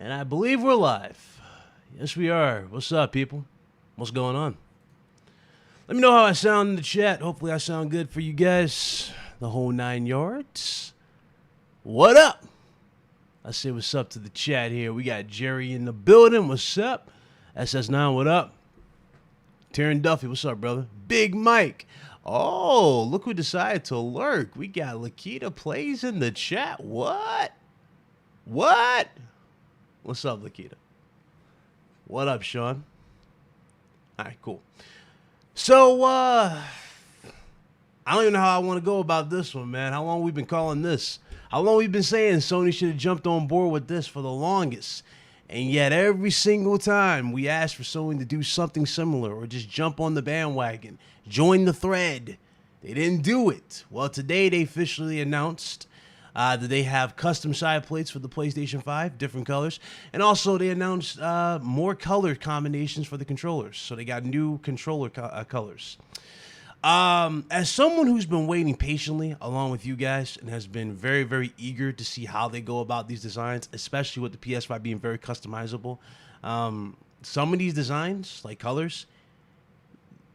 And I believe we're live. Yes, we are. What's up, people? What's going on? Let me know how I sound in the chat. Hopefully I sound good for you guys. The whole 9 yards. What up? I say what's up to the chat here. We got Jerry in the building. What's up? SS9, what up? Taryn Duffy, what's up, brother? Big Mike. Oh, look who decided to lurk. We got Lakita Plays in the chat. What? What? What's up, Lakita? What up, Sean? All right, cool. So, I don't even know how I want to go about this one, man. How long we been calling this? How long we been saying Sony should have jumped on board with this for the longest? And yet every single time we ask for Sony to do something similar or just jump on the bandwagon, join the thread, they didn't do it. Well, today they officially announced that they have custom side plates for the PlayStation 5, different colors. And also they announced more color combinations for the controllers. So they got new controller colors. As someone who's been waiting patiently along with you guys and has been very, very eager to see how they go about these designs, especially with the PS5 being very customizable, some of these designs, like colors,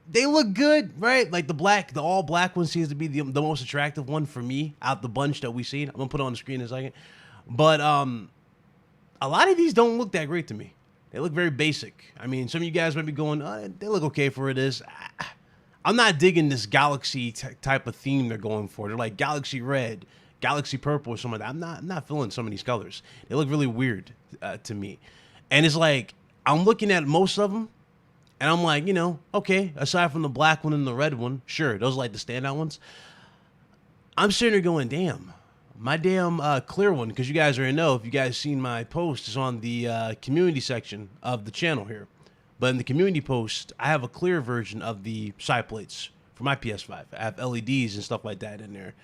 they look good, right? Like the all black one seems to be the most attractive one for me out the bunch that we've seen. I'm gonna put it on the screen in a second. But a lot of these don't look that great to me. They look very basic. I mean, some of you guys might be going, oh, they look okay for it is. I'm not digging this galaxy type of theme they're going for. They're like galaxy red, galaxy purple, or something like that. I'm not feeling some of these colors. They look really weird to me. And it's like, I'm looking at most of them, and I'm like, you know, okay, aside from the black one and the red one, sure, those are like the standout ones. I'm sitting there going, damn, my damn clear one, because you guys already know, if you guys seen my post, it's on the community section of the channel here. But in the community post, I have a clear version of the side plates for my PS5. I have LEDs and stuff like that in there.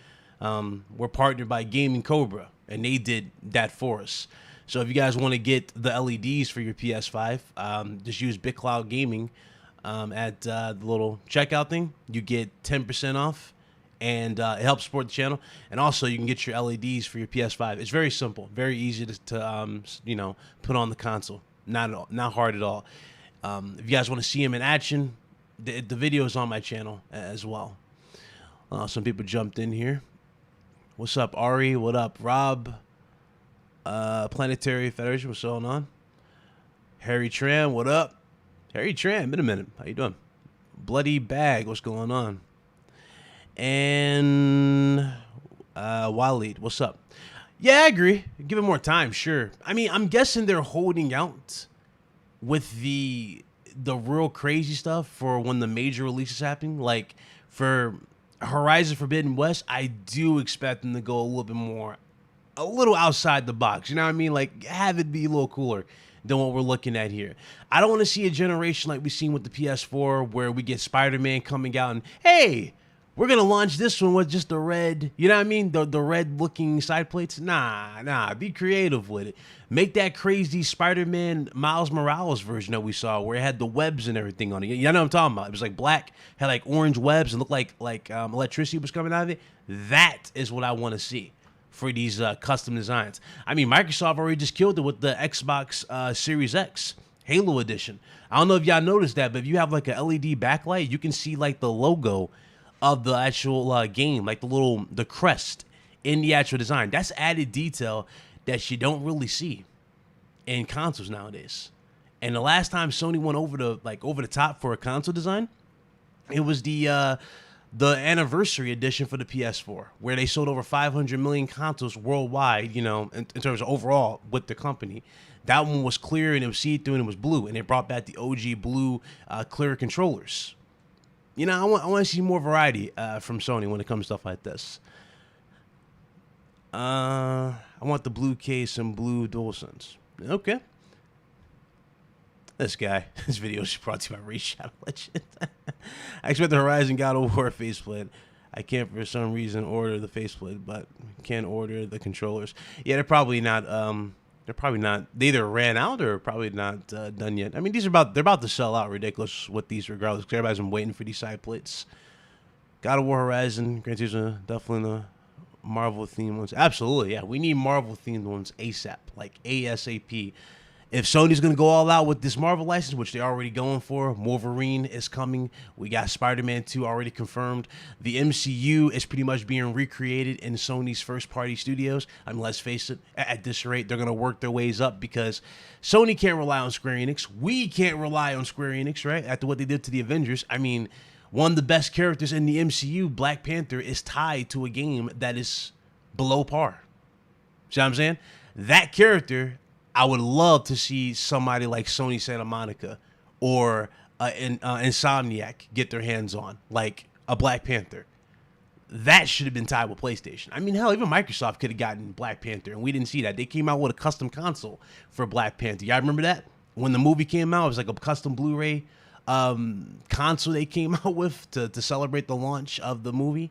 We're partnered by Gaming Cobra, and they did that for us. So if you guys want to get the LEDs for your PS5, just use Big Cloud Gaming at the little checkout thing. You get 10% off, and it helps support the channel. And also, you can get your LEDs for your PS5. It's very simple, very easy to you know, put on the console. Not at all, not hard at all. If you guys want to see him in action, the video is on my channel as well. Some people jumped in here. What's up, Ari? What up, Rob? Planetary Federation, what's going on? Harry Tran, what up? Harry Tran, been a minute. How you doing? Bloody Bag, what's going on? And Waleed, what's up? Yeah, I agree. Give it more time, sure. I mean, I'm guessing they're holding out with the real crazy stuff for when the major release is happening. Like for Horizon Forbidden West, I do expect them to go a little outside the box. You know what I mean? Like have it be a little cooler than what we're looking at here. I don't want to see a generation like we've seen with the PS4 where we get Spider-Man coming out and, hey, we're going to launch this one with just the red, you know what I mean? The red looking side plates. Nah, be creative with it. Make that crazy Spider-Man Miles Morales version that we saw where it had the webs and everything on it. You know what I'm talking about? It was like black, had like orange webs and looked like electricity was coming out of it. That is what I want to see for these custom designs. I mean, Microsoft already just killed it with the Xbox Series X Halo Edition. I don't know if y'all noticed that, but if you have like a LED backlight, you can see like the logo of the actual game, like the crest in the actual design. That's added detail that you don't really see in consoles nowadays. And the last time Sony went over the top for a console design, it was the anniversary edition for the PS4, where they sold over 500 million consoles worldwide, you know, in terms of overall with the company. That one was clear and it was see-through and it was blue, and they brought back the OG blue clear controllers. You know, I want to see more variety from Sony when it comes to stuff like this. I want the blue case and blue DualSense. Okay. This guy, this video is brought to you by Ray Shadow Legend. I expect the Horizon God of War faceplate. I can't for some reason order the faceplate, but can order the controllers. Yeah, they're probably not. They either ran out or probably not done yet. I mean, they're about to sell out ridiculous with these regardless, because everybody's been waiting for these side plates. God of War Horizon, Gran Turismo, definitely Marvel themed ones. Absolutely, yeah. We need Marvel themed ones ASAP, like ASAP. If Sony's going to go all out with this Marvel license, which they're already going for, Wolverine is coming. We got Spider-Man 2 already confirmed. The MCU is pretty much being recreated in Sony's first-party studios. I mean, let's face it, at this rate, they're going to work their ways up because Sony can't rely on Square Enix. We can't rely on Square Enix, right? After what they did to the Avengers. I mean, one of the best characters in the MCU, Black Panther, is tied to a game that is below par. See what I'm saying? That character, I would love to see somebody like Sony Santa Monica or Insomniac get their hands on, like a Black Panther. That should have been tied with PlayStation. I mean, hell, even Microsoft could have gotten Black Panther, and we didn't see that. They came out with a custom console for Black Panther. Y'all remember that? When the movie came out, it was like a custom Blu-ray console they came out with to celebrate the launch of the movie.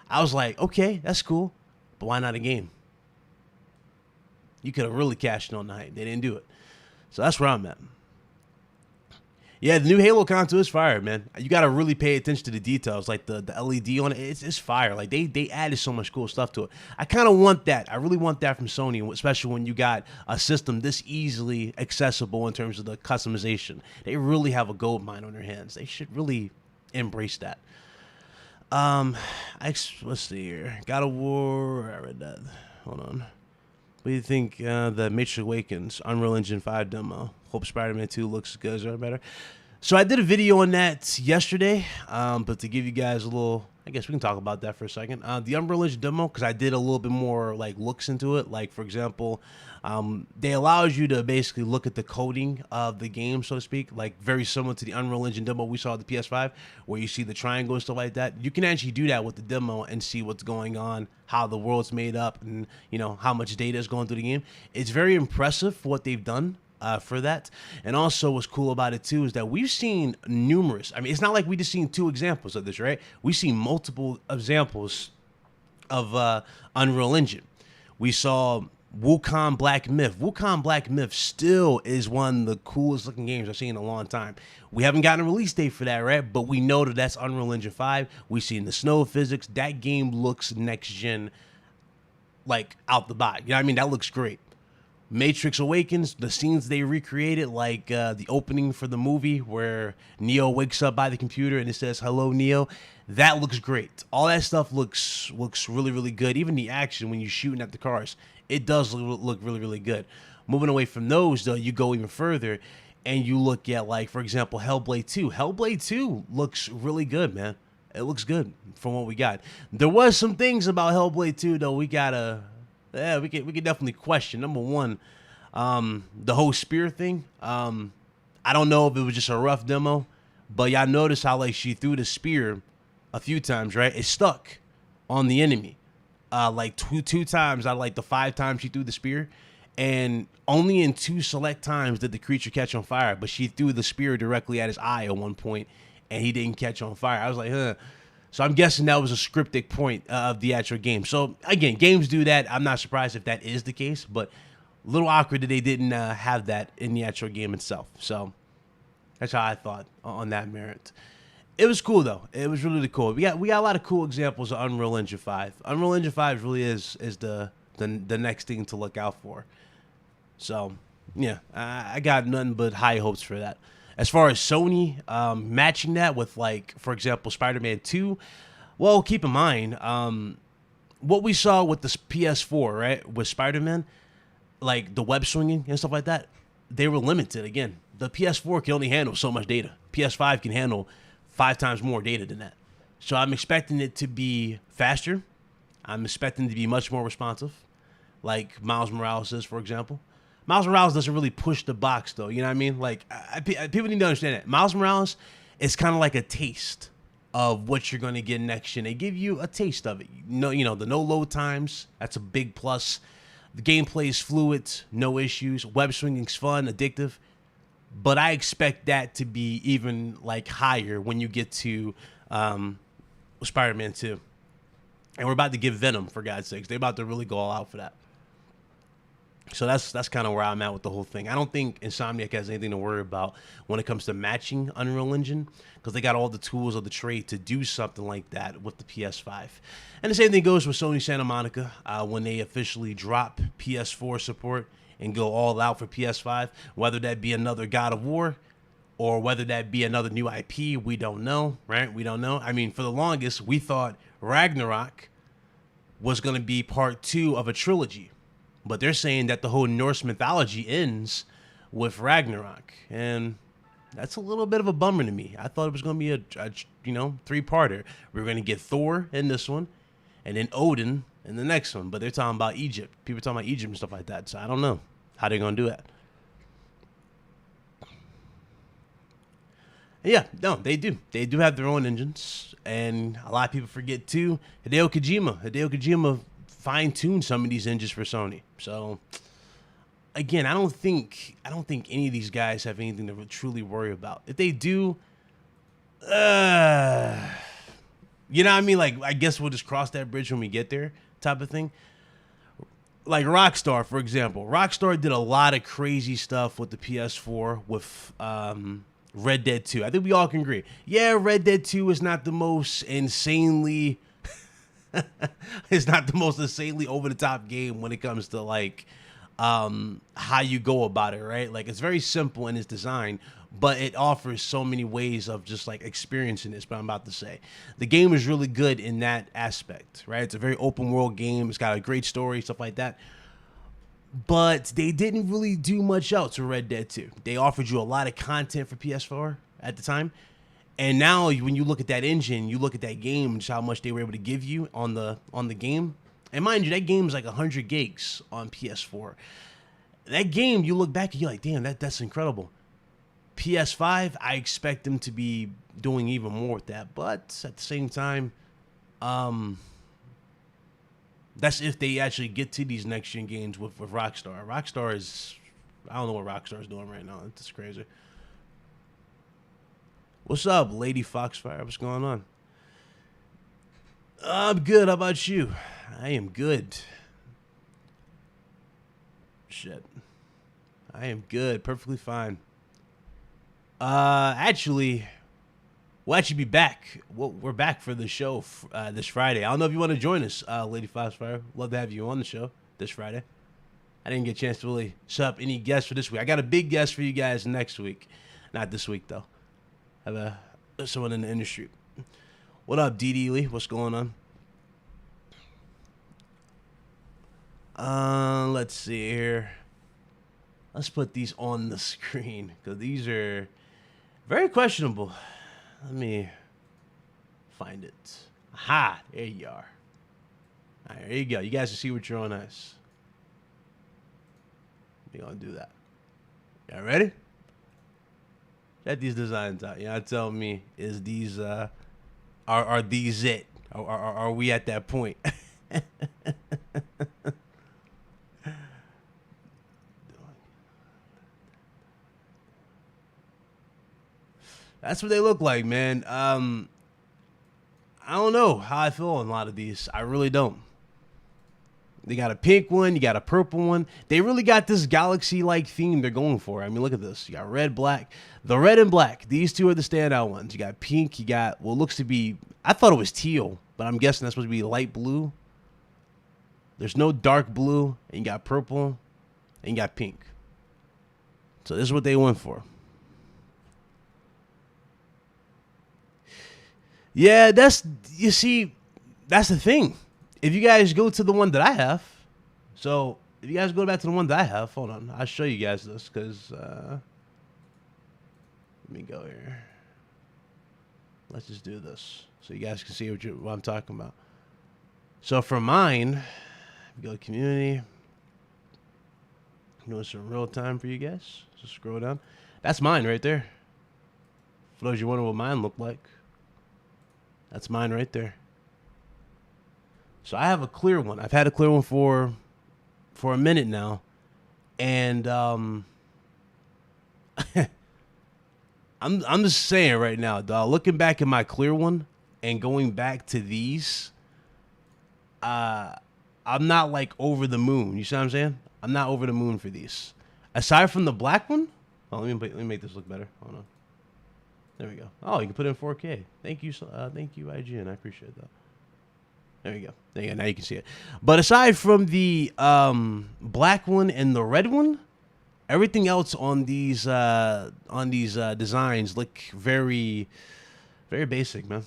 I was like, okay, that's cool, but why not a game? You could have really cashed in on the hype. They didn't do it. So that's where I'm at. Yeah, the new Halo console is fire, man. You got to really pay attention to the details. Like the LED on it, it's fire. Like they added so much cool stuff to it. I kind of want that. I really want that from Sony, especially when you got a system this easily accessible in terms of the customization. They really have a gold mine on their hands. They should really embrace that. Let's see here. God of War. I read that. Hold on. What do you think the Matrix Awakens Unreal Engine 5 demo? Hope Spider-Man 2 looks good. Is that better? So I did a video on that yesterday, but to give you guys a little, I guess we can talk about that for a second. The Unreal Engine demo, because I did a little bit more like looks into it. Like, for example, they allows you to basically look at the coding of the game, so to speak, like very similar to the Unreal Engine demo we saw at the PS5, where you see the triangle and stuff like that. You can actually do that with the demo and see what's going on, how the world's made up, and you know how much data is going through the game. It's very impressive for what they've done. For that. And also what's cool about it too is that we've seen numerous, I mean, it's not like we just seen 2 examples of this, right? We've seen multiple examples of Unreal Engine. We saw Wukong Black Myth. Wukong Black Myth still is one of the coolest looking games I've seen in a long time. We haven't gotten a release date for that, right? But we know that that's Unreal Engine 5. We've seen the snow physics. That game looks next gen, like out the box. You know what I mean? That looks great. Matrix Awakens, the scenes they recreated, like the opening for the movie where Neo wakes up by the computer and it says, "Hello, Neo." That looks great. All that stuff looks really, really good. Even the action when you're shooting at the cars, it does look really, really good. Moving away from those, though, you go even further and you look at, like, for example, Hellblade 2. Hellblade 2 looks really good, man. It looks good from what we got. There was some things about Hellblade 2, though, we can definitely question. Number one, the whole spear thing. I don't know if it was just a rough demo, but y'all notice how like she threw the spear a few times, right? It stuck on the enemy. Like two times out of like the 5 times she threw the spear, and only in 2 select times did the creature catch on fire. But she threw the spear directly at his eye at one point, and he didn't catch on fire. I was like, huh. So I'm guessing that was a scripted point of the actual game. So again, games do that. I'm not surprised if that is the case, but a little awkward that they didn't have that in the actual game itself. So that's how I thought on that merit. It was cool though. It was really cool. We got a lot of cool examples of Unreal Engine 5. Unreal Engine 5 really is the next thing to look out for. So yeah, I got nothing but high hopes for that. As far as Sony matching that with, like, for example, Spider-Man 2, well, keep in mind, what we saw with the PS4, right, with Spider-Man, like the web swinging and stuff like that, they were limited. Again, the PS4 can only handle so much data. PS5 can handle 5 times more data than that. So I'm expecting it to be faster. I'm expecting it to be much more responsive, like Miles Morales is, for example. Miles Morales doesn't really push the box, though. You know what I mean? Like, people need to understand that. Miles Morales is kind of like a taste of what you're going to get next gen. They give you a taste of it. You know, the no load times, that's a big plus. The gameplay is fluid, no issues. Web swinging's fun, addictive. But I expect that to be even, like, higher when you get to Spider-Man 2. And we're about to give Venom, for God's sakes. They're about to really go all out for that. So that's kind of where I'm at with the whole thing. I don't think Insomniac has anything to worry about when it comes to matching Unreal Engine, because they got all the tools of the trade to do something like that with the PS5. And the same thing goes with Sony Santa Monica when they officially drop PS4 support and go all out for PS5, whether that be another God of War or whether that be another new IP, we don't know, right? We don't know. I mean, for the longest, we thought Ragnarok was going to be part 2 of a trilogy. But they're saying that the whole Norse mythology ends with Ragnarok. And that's a little bit of a bummer to me. I thought it was going to be a 3-parter. We were going to get Thor in this one, and then Odin in the next one. But they're talking about Egypt. People are talking about Egypt and stuff like that. So I don't know how they're going to do that. Yeah, no, they do. They do have their own engines. And a lot of people forget, too, Hideo Kojima fine-tuned some of these engines for Sony. So again, I don't think any of these guys have anything to truly worry about. If they do, you know what I mean? Like, I guess we'll just cross that bridge when we get there, type of thing. Like Rockstar, for example. Rockstar did a lot of crazy stuff with the PS4 with Red Dead 2. I think we all can agree. Yeah, Red Dead 2 is not the most insanely it's not the most insanely over-the-top game when it comes to, like, how you go about it, right? Like, it's very simple in its design, but it offers so many ways of just, like, experiencing this, but I'm about to say. The game is really good in that aspect, right? It's a very open-world game. It's got a great story, stuff like that. But they didn't really do much else with Red Dead 2. They offered you a lot of content for PS4 at the time. And now when you look at that engine, you look at that game, and just how much they were able to give you on the game. And mind you, that game is like 100 gigs on PS4. That game, you look back and you're like, damn, that's incredible. PS5, I expect them to be doing even more with that. But at the same time, that's if they actually get to these next-gen games with Rockstar. Rockstar is, I don't know what Rockstar is doing right now. It's crazy. What's up, Lady Foxfire? What's going on? I'm good. How about you? I am good. Shit. I am good. Perfectly fine. Actually, we'll actually be back. We're back for the show this Friday. I don't know if you want to join us, Lady Foxfire. Love to have you on the show this Friday. I didn't get a chance to really set up any guests for this week. I got a big guest for you guys next week. Not this week, though. I have someone in the industry. What up, DD Lee? What's going on? Let's see here. Let's put these on the screen because these are very questionable. Let me find it. Aha, there you are. All right, there you go. You guys can see what you're on us. We're going to do that. Y'all ready? Check these designs out. Y'all tell me, is these, are these it? Are we at that point? That's what they look like, man. I don't know how I feel on a lot of these. I really don't. They got a pink one. You got a purple one. They really got this galaxy-like theme they're going for. I mean, look at this. You got red, black. The red and black. These two are the standout ones. You got pink. You got what looks to be, I thought it was teal, but I'm guessing that's supposed to be light blue. There's no dark blue. And you got purple. And you got pink. So this is what they went for. Yeah, you see, that's the thing. If you guys go to the one that I have, so if you guys go back to the one that I have, hold on, I'll show you guys this because, let me go here. Let's just do this so you guys can see what I'm talking about. So for mine, go to community. I'm doing some real time for you guys. So scroll down. That's mine right there. For those you wonder what mine looked like. That's mine right there. So I have a clear one. I've had a clear one for a minute now. And I'm just saying right now, dog, looking back at my clear one and going back to these, I'm not like over the moon. You see what I'm saying? I'm not over the moon for these. Aside from the black one, oh, let me make this look better. Hold on. There we go. Oh, you can put it in 4K. Thank you, IGN. I appreciate that. There you go. There you go. Now you can see it. But aside from the black one and the red one, everything else on these designs look very, very basic, man.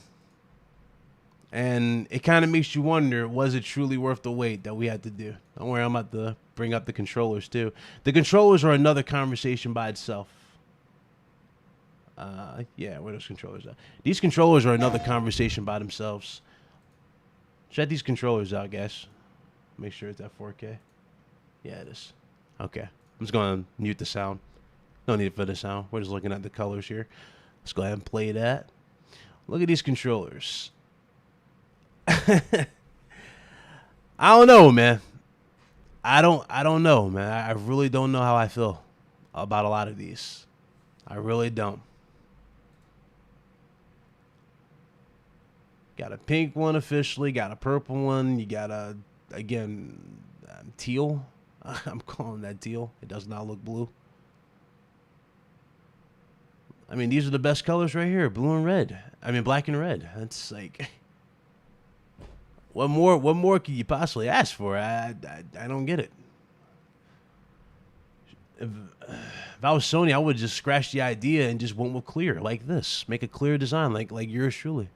And it kind of makes you wonder, was it truly worth the wait that we had to do? Don't worry, I'm about to bring up the controllers too. The controllers are another conversation by itself. Yeah, where those controllers at? These controllers are another conversation by themselves. Check these controllers out, guys. Make sure it's at 4K. Yeah, it is. Okay. I'm just going to mute the sound. No need for the sound. We're just looking at the colors here. Let's go ahead and play that. Look at these controllers. I don't know, man. I don't know, man. I really don't know how I feel about a lot of these. I really don't. Got a pink one officially. Got a purple one. You got a, again, teal. I'm calling that teal. It does not look blue. I mean, these are the best colors right here. Blue and red. I mean, black and red. That's like... What more could you possibly ask for? I don't get it. If I was Sony, I would just scratch the idea and just went with clear like this. Make a clear design like yours truly.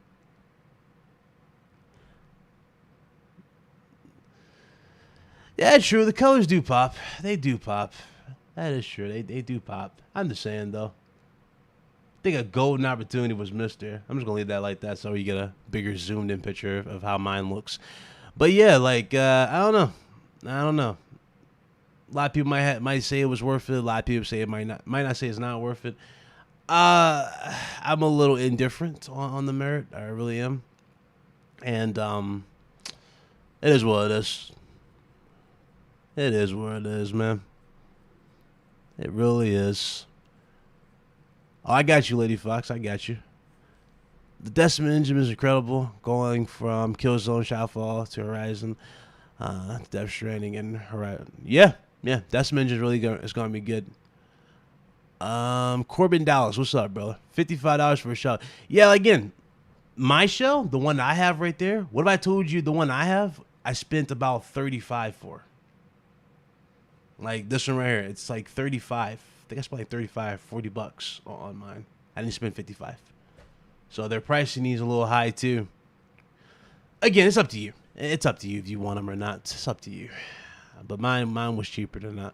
Yeah, true. The colors do pop. They do pop. That is true. They do pop. I'm just saying, though. I think a golden opportunity was missed there. I'm just going to leave that like that so you get a bigger zoomed-in picture of how mine looks. But, yeah, like, I don't know. I don't know. A lot of people might say it was worth it. A lot of people say it might not say it's not worth it. I'm a little indifferent on the merit. I really am. And it is what it is. It is what it is, man. It really is. Oh, I got you, Lady Fox. I got you. The Decima engine is incredible. Going from Killzone, Shadowfall to Horizon, Death Stranding, and Horizon. Yeah. Decima engine is really going to be good. Corbin Dallas, what's up, brother? $55 for a shell. Yeah, again, my shell, the one I have right there. What if I told you the one I have? I spent about $35 for. Like this one right here, it's like 35. I think I spent like 35, 40 bucks on mine. I didn't spend 55. So their pricing is a little high too. Again, it's up to you. It's up to you if you want them or not. It's up to you. But mine was cheaper than that,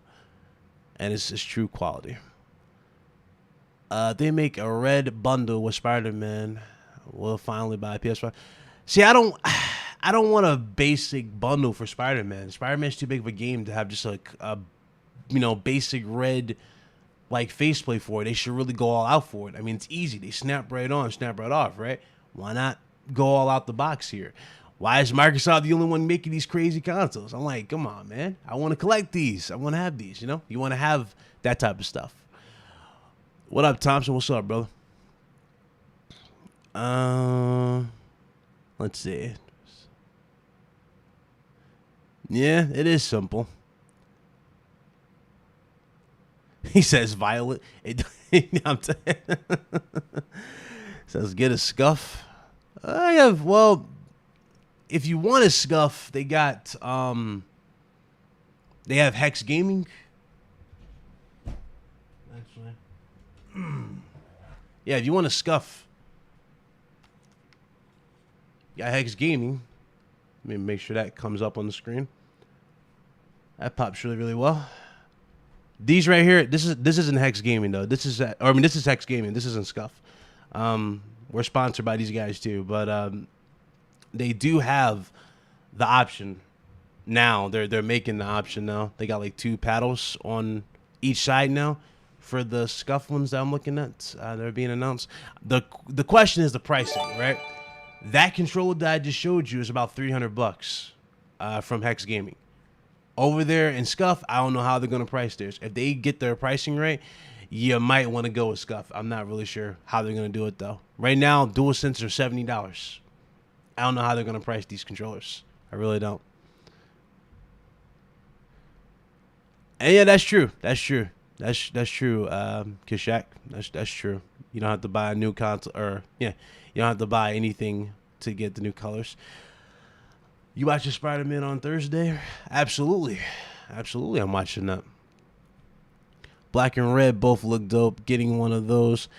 and it's true quality. They make a red bundle with Spider-Man. We'll finally buy a PS5. See, I don't want a basic bundle for Spider-Man. Spider-Man's too big of a game to have just like a basic red like faceplate for it. They should really go all out for it. I mean, it's easy. They snap right on, snap right off, right? Why not go all out the box here? Why is Microsoft the only one making these crazy consoles? I'm like, come on, man. I want to collect these. I want to have these, you know? You want to have that type of stuff. What up, Thompson? What's up, brother? Let's see. Yeah, it is simple. He says violet. Says get a scuff. Well, if you want a scuff, they got they have HexGaming. Actually, yeah, if you want a scuff, you got HexGaming. Let me make sure that comes up on the screen. That pops really, really well. These right here, this isn't HexGaming though. This is HexGaming. This isn't Scuff. We're sponsored by these guys too, but they do have the option now. They're making the option now. They got like 2 paddles on each side now for the Scuff ones that I'm looking at. They're being announced. The question is the pricing, right? That controller that I just showed you is about $300 from HexGaming. Over there in Scuff, I don't know how they're going to price theirs. If they get their pricing right, you might want to go with Scuff. I'm not really sure how they're going to do it, though. Right now, DualSense are $70. I don't know how they're going to price these controllers. I really don't. And yeah, that's true. That's true. That's true. Kishak, that's true. You don't have to buy a new console, or yeah, you don't have to buy anything to get the new colors. You watching Spider-Man on Thursday? Absolutely, absolutely. I'm watching that. Black and red both look dope. Getting one of those.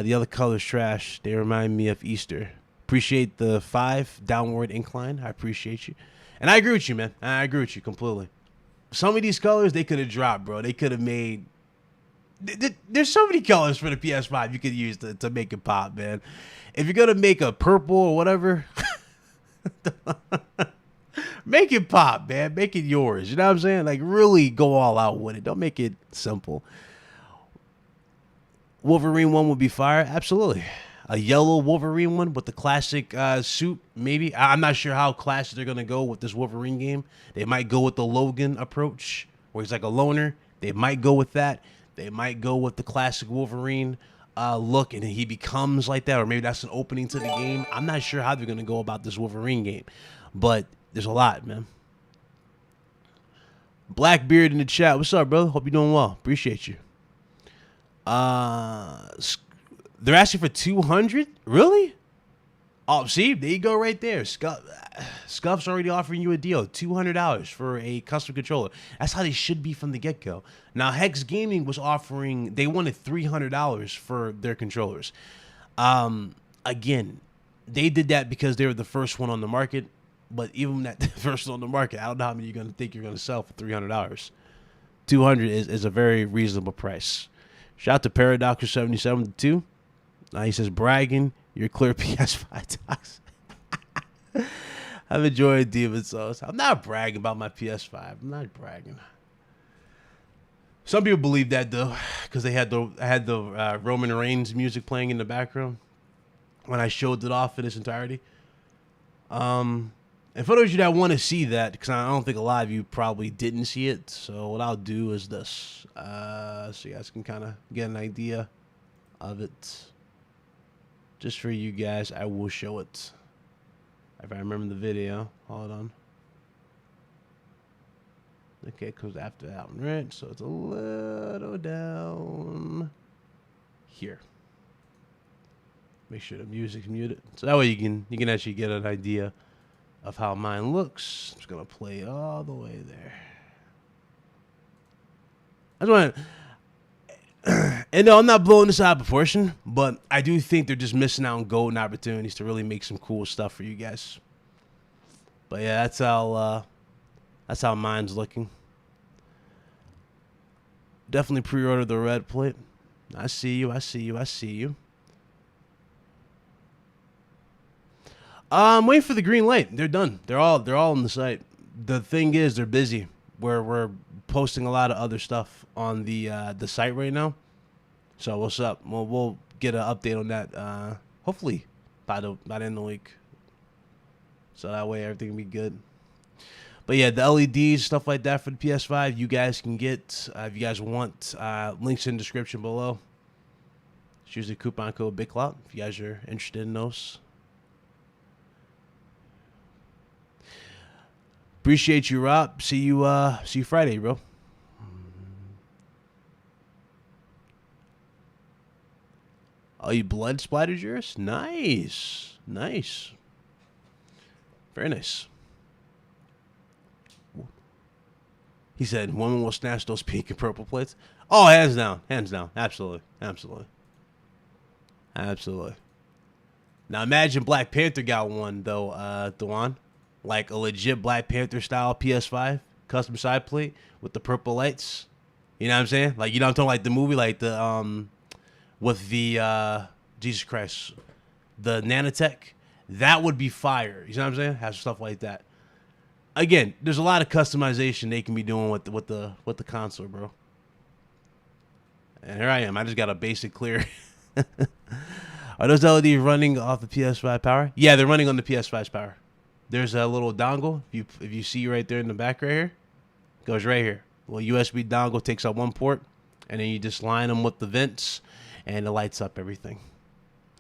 The other colors trash. They remind me of Easter. Appreciate the 5 downward incline. I appreciate you, and I agree with you, man. I agree with you completely. Some of these colors they could have dropped, bro. They could have made. There's so many colors for the PS5 you could use to make it pop, man. If you're gonna make a purple or whatever, make it pop, man. Make it yours. You know what I'm saying? Like, really go all out with it. Don't make it simple. Wolverine one would be fire. Absolutely. A yellow Wolverine one with the classic suit, maybe. I'm not sure how classic they're going to go with this Wolverine game. They might go with the Logan approach, where he's like a loner. They might go with that. They might go with the classic Wolverine look, and he becomes like that, or maybe that's an opening to the game. I'm not sure how they're going to go about this Wolverine game, but there's a lot, man. Blackbeard in the chat. What's up, brother? Hope you're doing well. Appreciate you. They're asking for 200? Really? Oh, see, there you go right there. Scuff's already offering you a deal. $200 for a custom controller. That's how they should be from the get-go. Now, HexGaming was offering, they wanted $300 for their controllers. Again, they did that because they were the first one on the market. But even that first one on the market, I don't know how many you're going to think you're going to sell for $300. 200 is a very reasonable price. Shout out to Paradoxer77 too. He says, bragging, you're clear PS5 talks. I'm enjoying Demon's Souls. I'm not bragging about my PS5. I'm not bragging. Some people believe that though, because I had the Roman Reigns music playing in the background when I showed it off in its entirety. And for those of you that want to see that, because I don't think a lot of you probably didn't see it, so what I'll do is this, so you guys can kind of get an idea of it. Just for you guys, I will show it. If I remember the video. Hold on. Okay, it comes after that one, right? So it's a little down here. Make sure the music's muted. So that way you can actually get an idea of how mine looks. I'm just gonna play all the way there. I just want to. And no, I'm not blowing this out of proportion, but I do think they're just missing out on golden opportunities to really make some cool stuff for you guys. But yeah, that's how mine's looking. Definitely pre-order the red plate. I see you. I see you. I see you. I'm waiting for the green light. They're done. They're all on the site. The thing is, they're busy. We're posting a lot of other stuff on the site right now. So what's up? We'll get an update on that. Hopefully by the end of the week. So that way everything will be good. But yeah, the LEDs, stuff like that for the PS5, you guys can get if you guys want. Links in the description below. It's usually coupon code BigClout if you guys are interested in those. Appreciate you, Rob. See you Friday, bro. Oh, you blood splattered yours? Nice. Nice. Very nice. He said, woman will snatch those pink and purple plates. Oh, hands down. Hands down. Absolutely. Absolutely. Absolutely. Now, imagine Black Panther got one, though, Dewan. Like a legit Black Panther style PS5 custom side plate with the purple lights. You know what I'm saying? Like, you know what I'm talking, like the movie, like the with the Jesus Christ, the nanotech. That would be fire. You know what I'm saying? Have stuff like that. Again, there's a lot of customization they can be doing with the console, bro. And here I am. I just got a basic clear. Are those LEDs running off the PS5 power? Yeah, they're running on the PS5's power. There's a little dongle. If you see right there in the back right here, goes right here. A little USB dongle takes up one port, and then you just line them with the vents, and it lights up everything.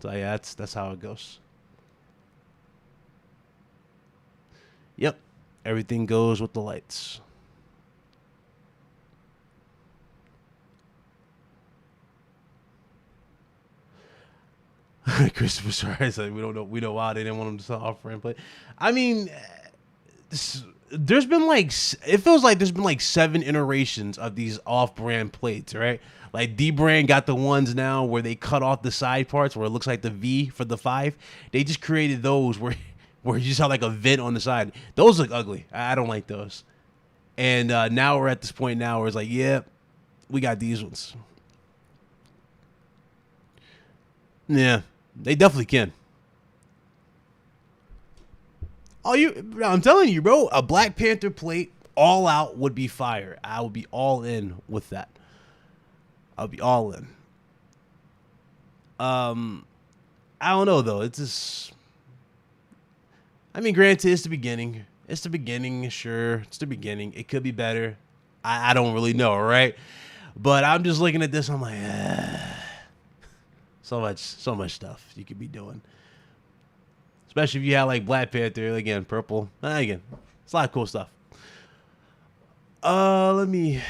So yeah, that's how it goes. Yep, everything goes with the lights. Christopher Suarez, like, we know why they didn't want him to sell off-brand plate. I mean, there's been like, it feels like there's been like 7 iterations of these off-brand plates, right? Like D-Brand got the ones now where they cut off the side parts where it looks like the V for the 5. They just created those where you just have like a vent on the side. Those look ugly. I don't like those. And now we're at this point now where it's like, yeah, we got these ones. Yeah, they definitely can. I'm telling you, bro, a Black Panther plate all out would be fire. I would be all in with that. I'll be all in. I don't know though. It's just, I mean, granted, it's the beginning. It's the beginning, sure. It's the beginning. It could be better. I don't really know, right? But I'm just looking at this. I'm like, so much stuff you could be doing. Especially if you have like Black Panther, again, purple. Again, it's a lot of cool stuff. Let me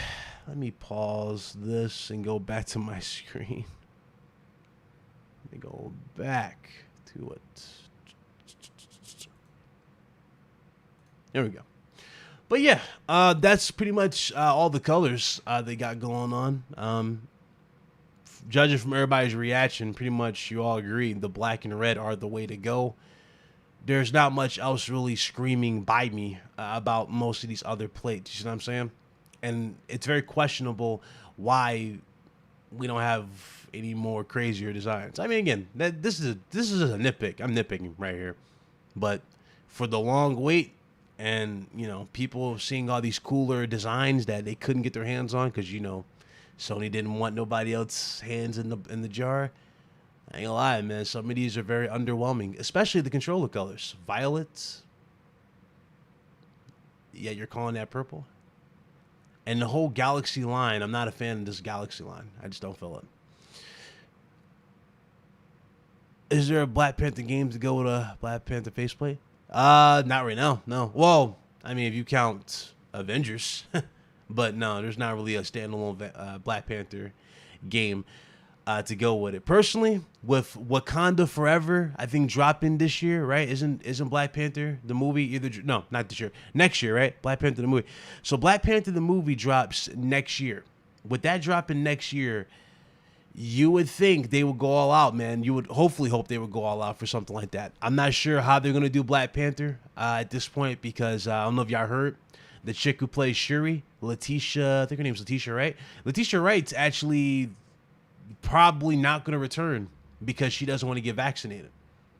pause this and go back to my screen. Let me go back to it. There we go. But yeah, that's pretty much all the colors they got going on. Judging from everybody's reaction, pretty much you all agree the black and red are the way to go. There's not much else really screaming by me about most of these other plates. You know what I'm saying? And it's very questionable why we don't have any more crazier designs. I mean, again, this is a nitpick. I'm nitpicking right here, but for the long wait and people seeing all these cooler designs that they couldn't get their hands on because Sony didn't want nobody else's hands in the jar. I ain't gonna lie, man. Some of these are very underwhelming, especially the controller colors. Violet. Yeah, you're calling that purple? And the whole Galaxy line, I'm not a fan of this Galaxy line. I just don't feel it. Is there a Black Panther game to go with a Black Panther faceplate? Not right now, no. Well, I mean, if you count Avengers. But no, there's not really a standalone Black Panther game to go with it. Personally, with Wakanda Forever, I think dropping this year, right? Isn't Black Panther the movie not this year, next year, right? Black Panther the movie. So Black Panther the movie drops next year. With that dropping next year, you would think they would go all out, man. You would hopefully hope they would go all out for something like that. I'm not sure how they're gonna do Black Panther at this point because I don't know if y'all heard. The chick who plays Shuri, Letitia, I think her name's Letitia, right? Letitia Wright's actually probably not going to return because she doesn't want to get vaccinated.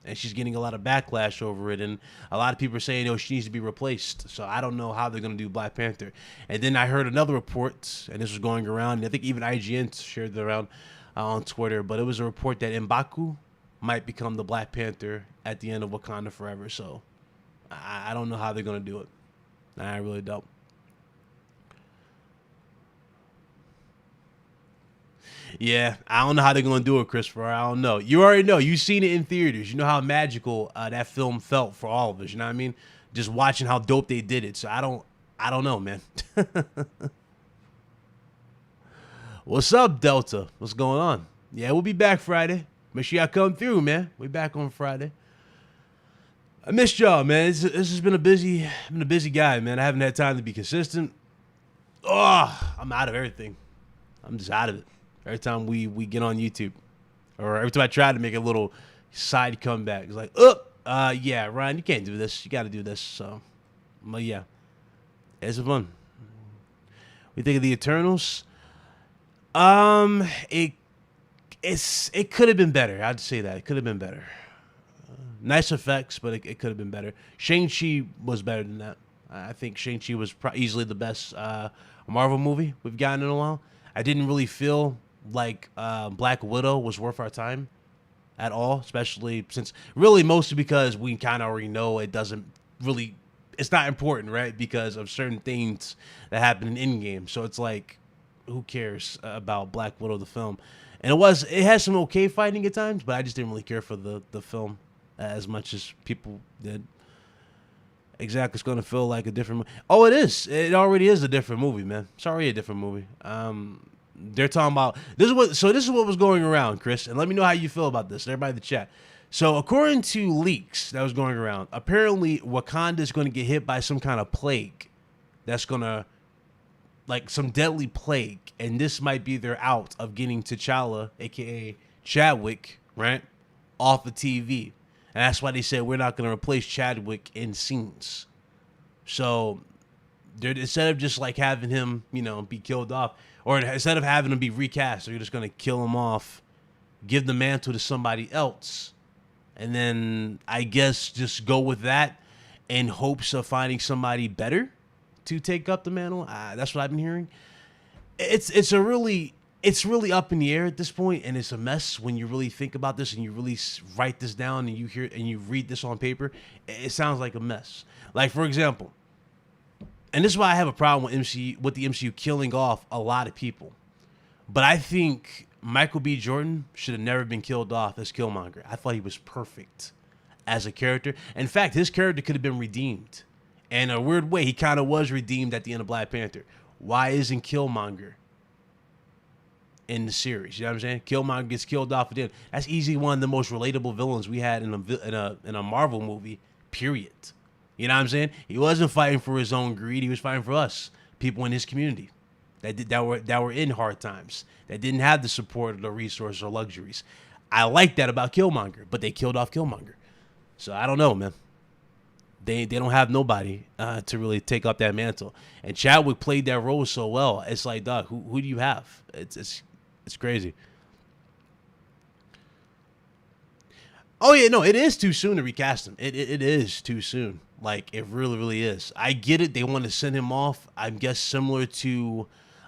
And she's getting a lot of backlash over it. And a lot of people are saying, she needs to be replaced. So I don't know how they're going to do Black Panther. And then I heard another report, and this was going around, and I think even IGN shared it around on Twitter, but it was a report that M'Baku might become the Black Panther at the end of Wakanda Forever. So I don't know how they're going to do it. I really don't. Yeah, I don't know how they're going to do it, Christopher. I don't know. You already know. You've seen it in theaters. You know how magical that film felt for all of us. You know what I mean? Just watching how dope they did it. So I don't know, man. What's up, Delta? What's going on? Yeah, we'll be back Friday. Make sure y'all come through, man. We back on Friday. I missed y'all, man. This has been a busy guy, man. I haven't had time to be consistent. Oh, I'm out of everything. I'm just out of it. Every time we get on YouTube, or every time I try to make a little side comeback, it's like, yeah, Ryan, you can't do this. You got to do this. So, but yeah, it's fun. We think of the Eternals. It could have been better. I'd say that it could have been better. Nice effects, but it could have been better. Shang-Chi was better than that. I think Shang-Chi was easily the best Marvel movie we've gotten in a while. I didn't really feel like Black Widow was worth our time at all, especially since mostly because we kind of already know it's not important, right? Because of certain things that happen in Endgame. So it's like, who cares about Black Widow, the film? And it has some okay fighting at times, but I just didn't really care for the film as much as people did. Exactly, it's going to feel like a different movie. Oh, it is. It already is a different movie, man. It's already a different movie. They're talking about this is what was going around, Chris, and let me know how you feel about this. Everybody in the chat. So according to leaks that was going around, apparently Wakanda is going to get hit by some kind of plague that's going to, like, some deadly plague, and this might be their out of getting T'Challa, aka Chadwick, right, off the TV. And that's why they said we're not going to replace Chadwick in scenes. So they're, instead of just like having him, you know, be killed off, or instead of having him be recast, they're just going to kill him off, give the mantle to somebody else, and then I guess just go with that in hopes of finding somebody better to take up the mantle. That's what I've been hearing. It's really up in the air at this point, and it's a mess when you really think about this and you really write this down and you hear and you read this on paper. It sounds like a mess. Like, for example, and this is why I have a problem with the MCU killing off a lot of people. But I think Michael B. Jordan should have never been killed off as Killmonger. I thought he was perfect as a character. In fact, his character could have been redeemed. And in a weird way, he kind of was redeemed at the end of Black Panther. Why isn't Killmonger in the series? You know what I'm saying? Killmonger gets killed off at the end. That's easily one of the most relatable villains we had in a Marvel movie, period. You know what I'm saying? He wasn't fighting for his own greed. He was fighting for us, people in his community that were in hard times, that didn't have the support or the resources or luxuries. I like that about Killmonger, but they killed off Killmonger. So I don't know, man. They don't have nobody to really take up that mantle. And Chadwick played that role so well. It's like, dog, who do you have? It's crazy. Oh yeah, no, it is too soon to recast him. It is too soon. Like, it really, really is. I get it. They want to send him off. I guess similar to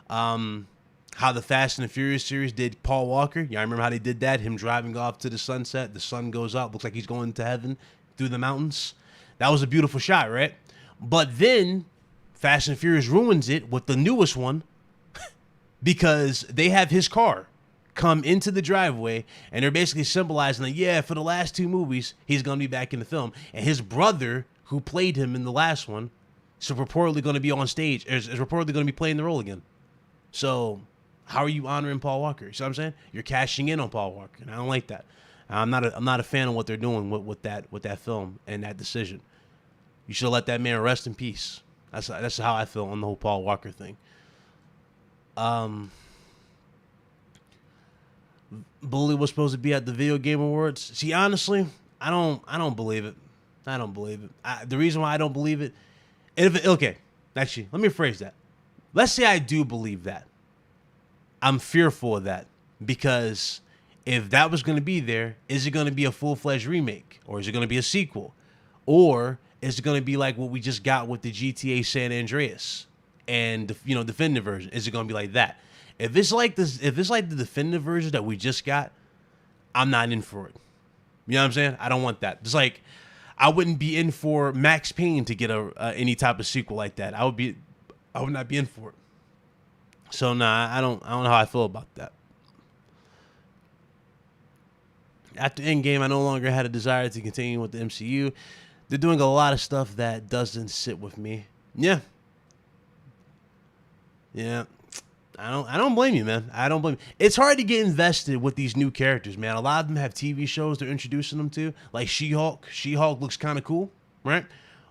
how the Fast and the Furious series did Paul Walker. Yeah, I remember how they did that. Him driving off to the sunset. The sun goes up. Looks like he's going to heaven through the mountains. That was a beautiful shot, right? But then Fast and Furious ruins it with the newest one because they have his car come into the driveway and they're basically symbolizing that, yeah, for the last two movies, he's going to be back in the film. And his brother, who played him in the last one, is reportedly going to be on stage, is reportedly going to be playing the role again. So how are you honoring Paul Walker? You see what I'm saying? You're cashing in on Paul Walker, and I don't like that. I'm not a fan of what they're doing with that film and that decision. You should let that man rest in peace. That's how I feel on the whole Paul Walker thing. Bully was supposed to be at the Video Game Awards. See, honestly, I don't believe it. I don't believe it. The reason why I don't believe it, okay, actually, let me rephrase that. Let's say I do believe that. I'm fearful of that because if that was going to be there, is it going to be a full-fledged remake, or is it going to be a sequel, or is it going to be like what we just got with the GTA San Andreas and the definitive version? Is it going to be like that? If it's like this, if it's like the definitive version that we just got, I'm not in for it. You know what I'm saying? I don't want that. It's like I wouldn't be in for Max Payne to get any type of sequel like that. I would not be in for it. So nah, I don't know how I feel about that. After Endgame, I no longer had a desire to continue with the MCU. They're doing a lot of stuff that doesn't sit with me. Yeah. I don't blame you, man. I don't blame you. It's hard to get invested with these new characters, man. A lot of them have TV shows they're introducing them to, like She-Hulk. She-Hulk looks kind of cool, right?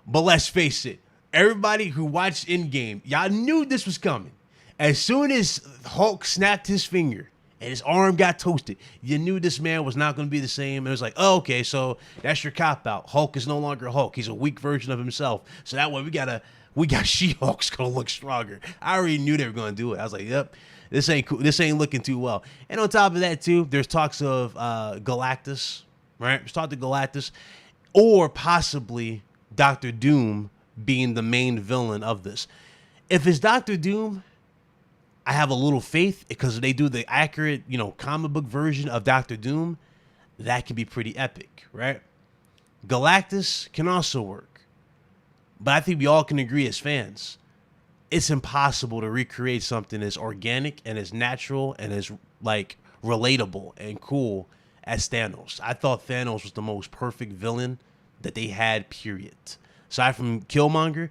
But let's face it, everybody who watched Endgame, y'all knew this was coming. As soon as Hulk snapped his finger and his arm got toasted, you knew this man was not going to be the same. It was like, oh, okay, so that's your cop-out. Hulk is no longer Hulk. He's a weak version of himself. So that way we got She-Hulk's going to look stronger. I already knew they were going to do it. I was like, yep, this ain't cool. This ain't looking too well. And on top of that, too, there's talks of Galactus, right? There's talk of Galactus, or possibly Doctor Doom being the main villain of this. If it's Doctor Doom, I have a little faith because they do the accurate, comic book version of Doctor Doom. That can be pretty epic, right? Galactus can also work. But I think we all can agree as fans, it's impossible to recreate something as organic and as natural and as, relatable and cool as Thanos. I thought Thanos was the most perfect villain that they had, period. Aside from Killmonger,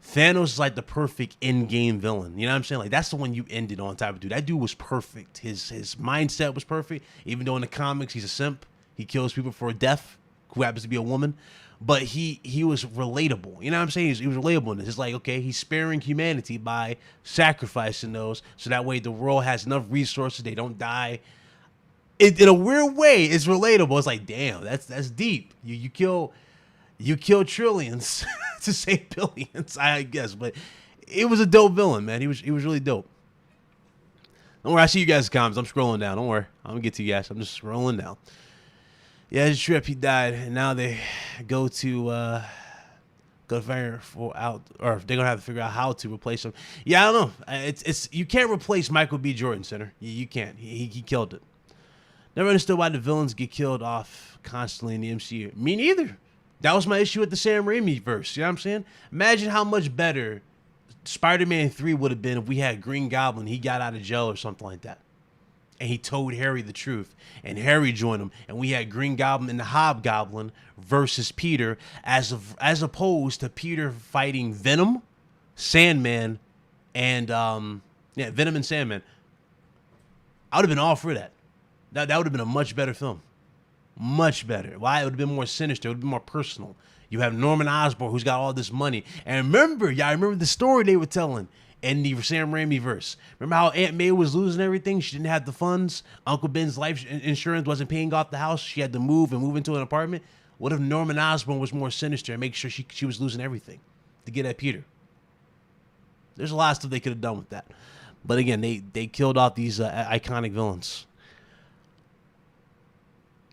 Thanos is like the perfect in-game villain. You know what I'm saying? Like, that's the one you ended on type of dude. That dude was perfect. His mindset was perfect. Even though in the comics he's a simp, he kills people for a death, who happens to be a woman. But he was relatable. You know what I'm saying? He was relatable in this. It's like, okay, he's sparing humanity by sacrificing those, so that way the world has enough resources, they don't die. In a weird way, it's relatable. It's like, damn, that's deep. You kill trillions to save billions, I guess. But it was a dope villain, man. He was really dope. Don't worry, I see you guys' comments. I'm scrolling down. Don't worry, I'm gonna get to you guys. I'm just scrolling down. Yeah, his trip, he died, and now they go to figure out, or they're gonna have to figure out how to replace him. Yeah, I don't know. It's you can't replace Michael B. Jordan, Center. You can't. He killed it. Never understood why the villains get killed off constantly in the MCU. Me neither. That was my issue with the Sam Raimi verse. You know what I'm saying? Imagine how much better Spider-Man 3 would have been if we had Green Goblin. He got out of jail or something like that, and he told Harry the truth, and Harry joined him, and we had Green Goblin and the Hobgoblin versus Peter, as opposed to Peter fighting Venom, Sandman, and Venom and Sandman. I would have been all for that. That would have been a much better film. Much better. Why? It would have been more sinister. It would have been more personal. You have Norman Osborn, who's got all this money. And remember the story they were telling in the Sam Raimi verse. Remember how Aunt May was losing everything? She didn't have the funds. Uncle Ben's life insurance wasn't paying off the house. She had to move into an apartment. What if Norman Osborn was more sinister and make sure she was losing everything to get at Peter? There's a lot of stuff they could have done with that. But again, they killed off these iconic villains.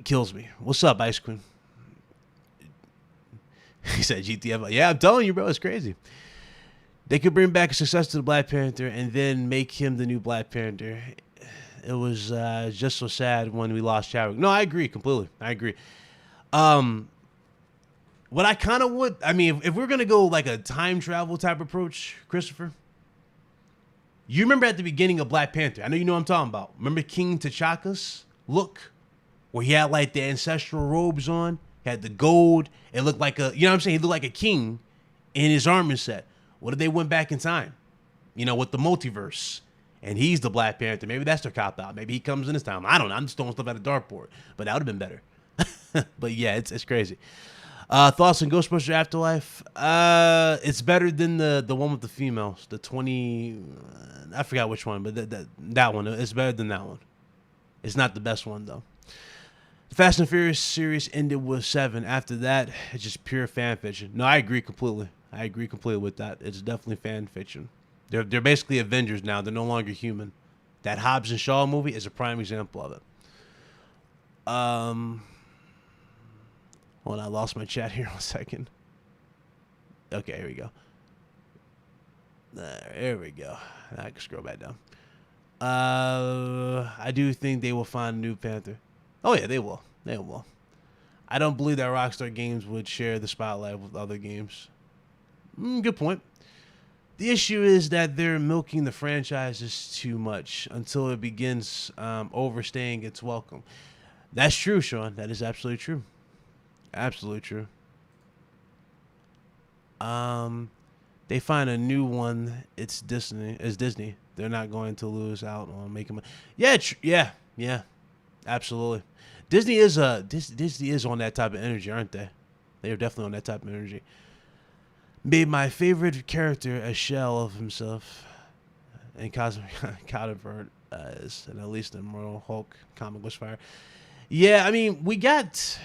Kills me. What's up, Ice Cream? He said GTF. Yeah, I'm telling you, bro, it's crazy. They could bring back a success to the Black Panther and then make him the new Black Panther. It was just so sad when we lost Chadwick. No, I agree completely. I agree. What I kind of would, I mean, if we're gonna go like a time travel type approach, Christopher, you remember at the beginning of Black Panther? I know you know what I'm talking about. Remember King T'Chaka's look? Where he had like the ancestral robes on, he had the gold. It looked like you know what I'm saying? He looked like a king in his armor set. What if they went back in time? You know, with the multiverse. And he's the Black Panther. Maybe that's their cop out. Maybe he comes in this time. I don't know. I'm just throwing stuff at a dartboard. But that would have been better. But yeah, it's crazy. Thoughts on Ghostbusters Afterlife? It's better than the one with the females. The 20... I forgot which one, but that one. It's better than that one. It's not the best one, though. The Fast and Furious series ended with 7. After that, it's just pure fan fiction. No, I agree completely. I agree completely with that. It's definitely fan fiction. They're basically Avengers now. They're no longer human. That Hobbs and Shaw movie is a prime example of it. Hold on, I lost my chat here. 1 second. Okay, here we go. There we go. I can scroll back down. I do think they will find a new Panther. Oh, yeah, they will. They will. I don't believe that Rockstar Games would share the spotlight with other games. Good point. The issue is that they're milking the franchises too much until it begins overstaying its welcome. That's true, Sean. That is absolutely true. Absolutely true. They find a new one. It's Disney. They're not going to lose out on making money. Yeah, yeah. Absolutely. Disney is on that type of energy, aren't they? They are definitely on that type of energy. Made my favorite character a shell of himself, and Cosmic Counterpart is, and at least the Immortal Hulk comic was fire. Yeah, I mean, we had some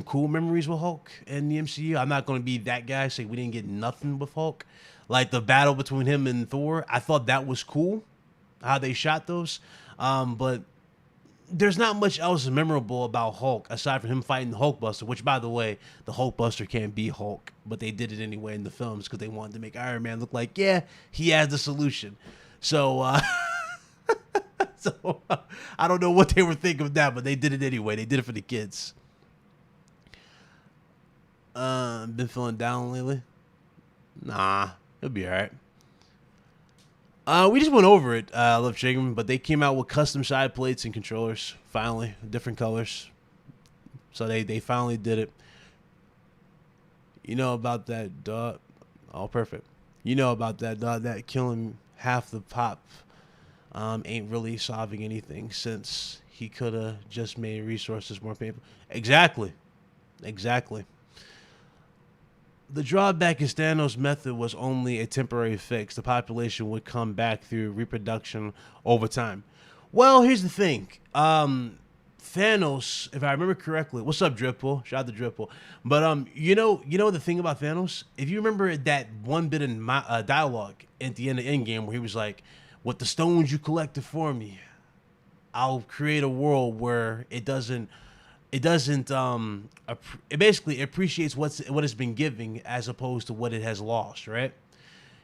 cool memories with Hulk in the MCU. I'm not going to be that guy, say we didn't get nothing with Hulk. Like the battle between him and Thor, I thought that was cool, how they shot those. But there's not much else memorable about Hulk aside from him fighting the Hulkbuster, which, by the way, the Hulkbuster can't be Hulk, but they did it anyway in the films because they wanted to make Iron Man look like, yeah, he has the solution. So, so I don't know what they were thinking of that, but they did it anyway. They did it for the kids. Been feeling down lately? Nah, it'll be all right. We just went over it, Love Chicken, but they came out with custom side plates and controllers, finally, different colors. So they finally did it. You know about that dog? Oh, perfect. You know about that dog? That killing half the pop ain't really solving anything since he could have just made resources more painful. Exactly. Exactly. The drawback is Thanos' method was only a temporary fix. The population would come back through reproduction over time. Well, here's the thing. Thanos, if I remember correctly, what's up, Dripple? Shout out to Dripple. But you know the thing about Thanos. If you remember that one bit in my dialogue at the end of Endgame where he was like, "With the stones you collected for me, I'll create a world where it basically appreciates what it's been giving as opposed to what it has lost," right?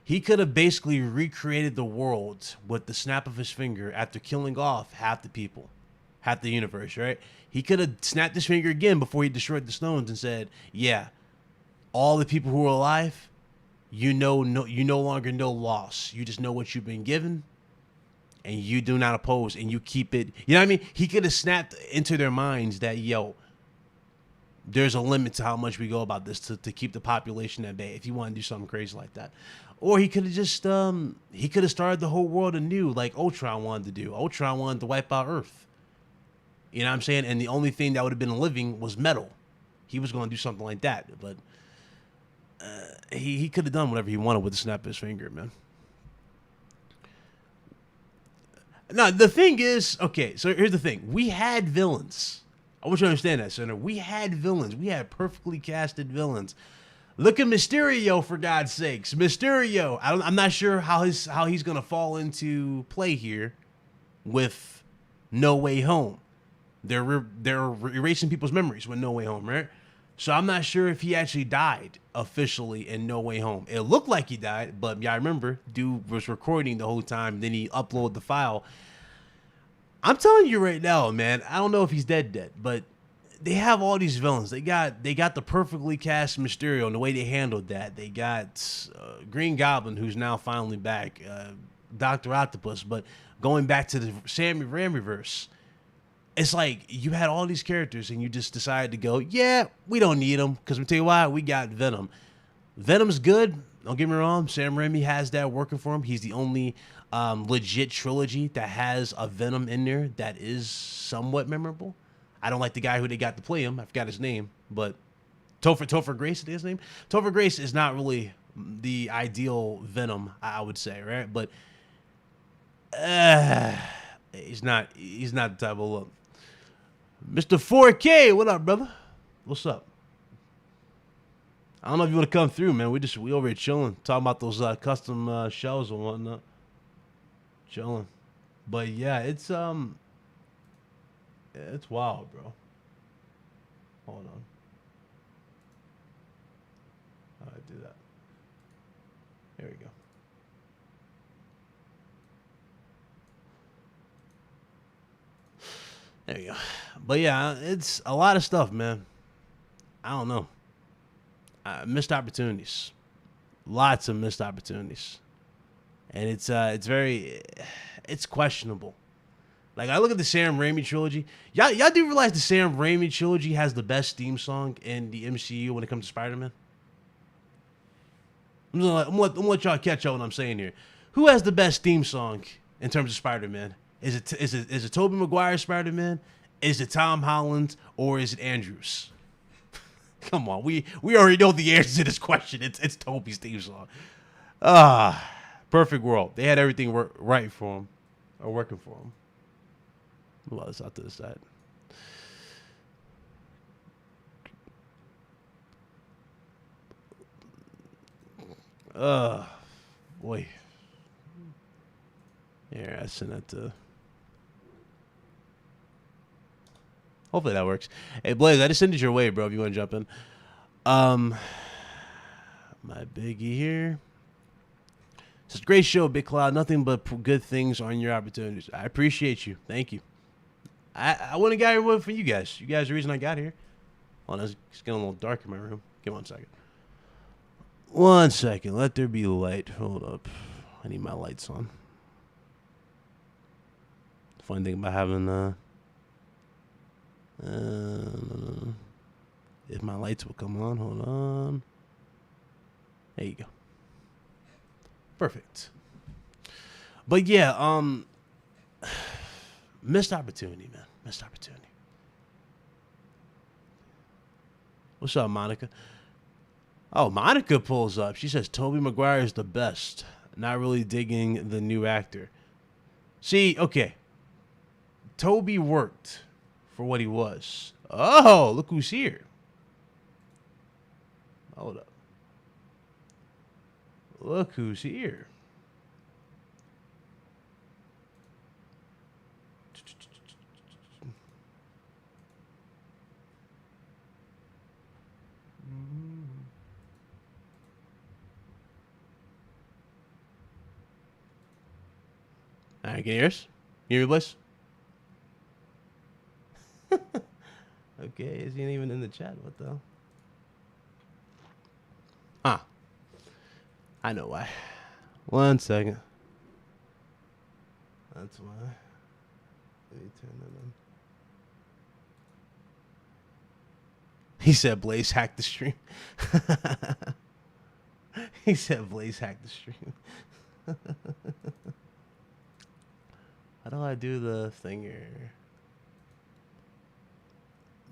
He could have basically recreated the world with the snap of his finger after killing off half the people, half the universe, right? He could have snapped his finger again before he destroyed the stones and said, "Yeah, all the people who are alive, you no longer know loss. You just know what you've been given, and you do not oppose, and you keep it." You know what I mean? He could have snapped into their minds that, yo, there's a limit to how much we go about this to keep the population at bay if you want to do something crazy like that. Or he could have just he could have started the whole world anew like Ultron wanted to do. Ultron wanted to wipe out Earth. You know what I'm saying? And the only thing that would have been living was metal. He was going to do something like that, but he could have done whatever he wanted with the snap of his finger, man. Now, the thing is, okay, so here's the thing. We had villains. I want you to understand that, Senator. We had villains. We had perfectly casted villains. Look at Mysterio, for God's sakes. Mysterio. I'm not sure how he's going to fall into play here with No Way Home. They're erasing people's memories with No Way Home, right? So I'm not sure if he actually died officially in No Way Home. It looked like he died, but yeah, I remember dude was recording the whole time. Then he uploaded the file. I'm telling you right now, man, I don't know if he's dead, but they have all these villains. They got the perfectly cast Mysterio and the way they handled that. They got Green Goblin, who's now finally back, Dr. Octopus. But going back to the Sam Raimi-verse, it's like you had all these characters and you just decided to go, yeah, we don't need them because I'm tell you why, we got Venom. Venom's good. Don't get me wrong. Sam Raimi has that working for him. He's the only legit trilogy that has a Venom in there that is somewhat memorable. I don't like the guy who they got to play him. I forgot his name, but Topher Grace is his name. Topher Grace is not really the ideal Venom, I would say, right? But he's not the type of look. Mr. 4K, what up, brother? What's up? I don't know if you want to come through, man. We over here chilling, talking about those custom shells and whatnot. Chilling, but yeah, it's wild, bro. Hold on, how do I do that? There we go. There you go. But yeah, it's a lot of stuff, man. I don't know. Missed opportunities. Lots of missed opportunities. And it's questionable. Like, I look at the Sam Raimi trilogy. Y'all do realize the Sam Raimi trilogy has the best theme song in the MCU when it comes to Spider-Man? I'm gonna let y'all catch up what I'm saying here. Who has the best theme song in terms of Spider-Man? Is it Tobey Maguire Spider-Man? Is it Tom Holland? Or is it Andrews? Come on, we already know the answer to this question. It's Tobey's theme song. Perfect world. They had everything right for him, or working for him. Well, it's out to the side. Boy. Here, I sent that to. Hopefully that works. Hey, Blaze, I just sent it your way, bro, if you want to jump in. My biggie here. It's a great show, Big Cloud. Nothing but good things on your opportunities. I appreciate you. Thank you. I wouldn't have got here for you guys. You guys are the reason I got here. Hold on, it's getting a little dark in my room. Give me 1 second. 1 second. Let there be light. Hold up. I need my lights on. Funny thing about having if my lights will come on. Hold on. There you go. Perfect. But yeah, missed opportunity, man. Missed opportunity. What's up, Monica? Oh, Monica pulls up. She says Tobey Maguire is the best. Not really digging the new actor. See, okay. Tobey worked for what he was. Oh, look who's here. Hold up. Look who's here. All right, can you hear us? You hear me, Bliss? Okay, is he even in the chat? What the hell? Ah. I know why. 1 second. That's why. Let me turn that on. He said Blaze hacked the stream. He said Blaze hacked the stream. How do I do the thing here?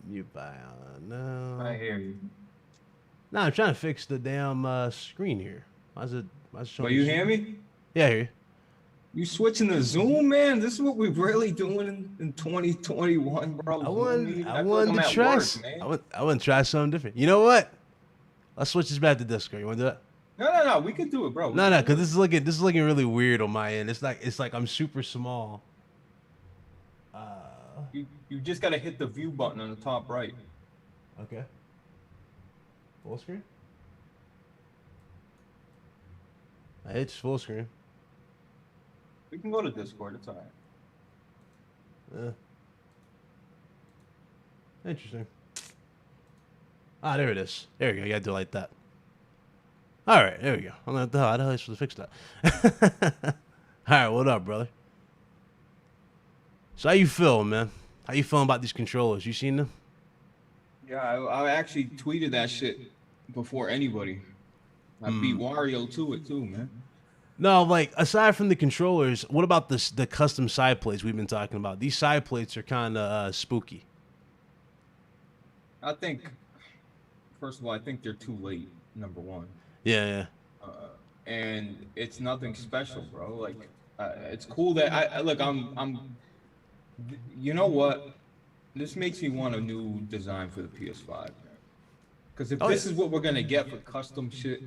Mute by no. I hear you. No, I'm trying to fix the damn screen here. Why is it showing? But you hear me? Yeah, I hear you. You switching to Zoom, man? This is what we're really doing in 2021, bro. I wanted to try. I want to try something different. You know what? Let's switch this back to Discord. You want to do that? No. We can do it, bro. No, because this is looking really weird on my end. It's like I'm super small. You just gotta hit the view button on the top right. Okay. Full screen. I hit full screen. We can go to Discord. It's alright. Interesting. Ah, there it is. There we go. You gotta do it like that. All right, there we go. I'm like, how the hell am I supposed to fix that? All right, what up, brother? So how you feel, man? How you feeling about these controllers? You seen them? Yeah, I actually tweeted that shit before anybody. I beat Wario to it too, man. No, like aside from the controllers, what about the custom side plates we've been talking about? These side plates are kind of spooky. I think, first of all, I think they're too late. Number one. Yeah. And it's nothing special, bro. Like, it's cool that I look. I'm. You know what? This makes me want a new design for the PS5. Because if this is what we're gonna get for custom shit,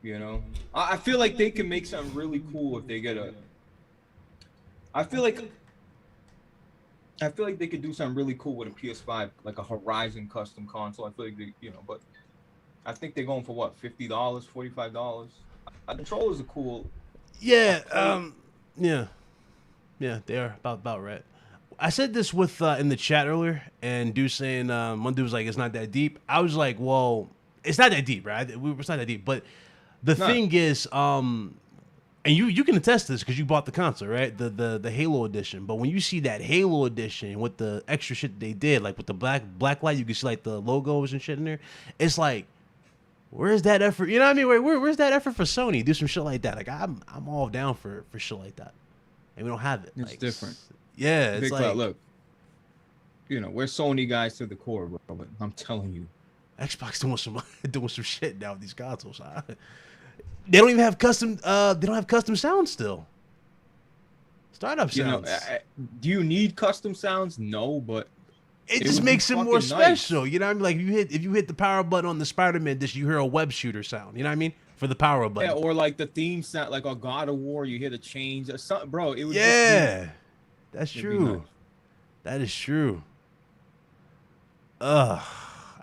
you know, I feel like they can make something really cool if they get a. I feel like they could do something really cool with a PS5, like a Horizon custom console. I feel like they, but I think they're going for what, $50, $45. The controllers are cool. Yeah, yeah, they are about right. I said this with in the chat earlier, and dude saying one dude was like, "It's not that deep." I was like, "Well, it's not that deep, right? It's not that deep." But the thing is, and you can attest to this because you bought the console, right? The Halo edition. But when you see that Halo edition with the extra shit they did, like with the black light, you can see like the logos and shit in there. It's like, where's that effort? You know what I mean? Where's that effort for Sony? Do some shit like that. Like I'm all down for shit like that, and we don't have it. It's like, different. Yeah, it's Big like, look, we're Sony guys to the core, bro. But I'm telling you, Xbox doing some shit now with these consoles. They don't even have custom. They don't have custom sounds still. Startup sounds. Do you need custom sounds? No, but it just makes it more special. Nice. You know what I mean? Like if you hit the power button on the Spider-Man disc, you hear a web shooter sound. You know what I mean? For the power button. Yeah, or like the theme sound, like a God of War, you hear the change or something, bro. It would that's true. Nice. That is true. Or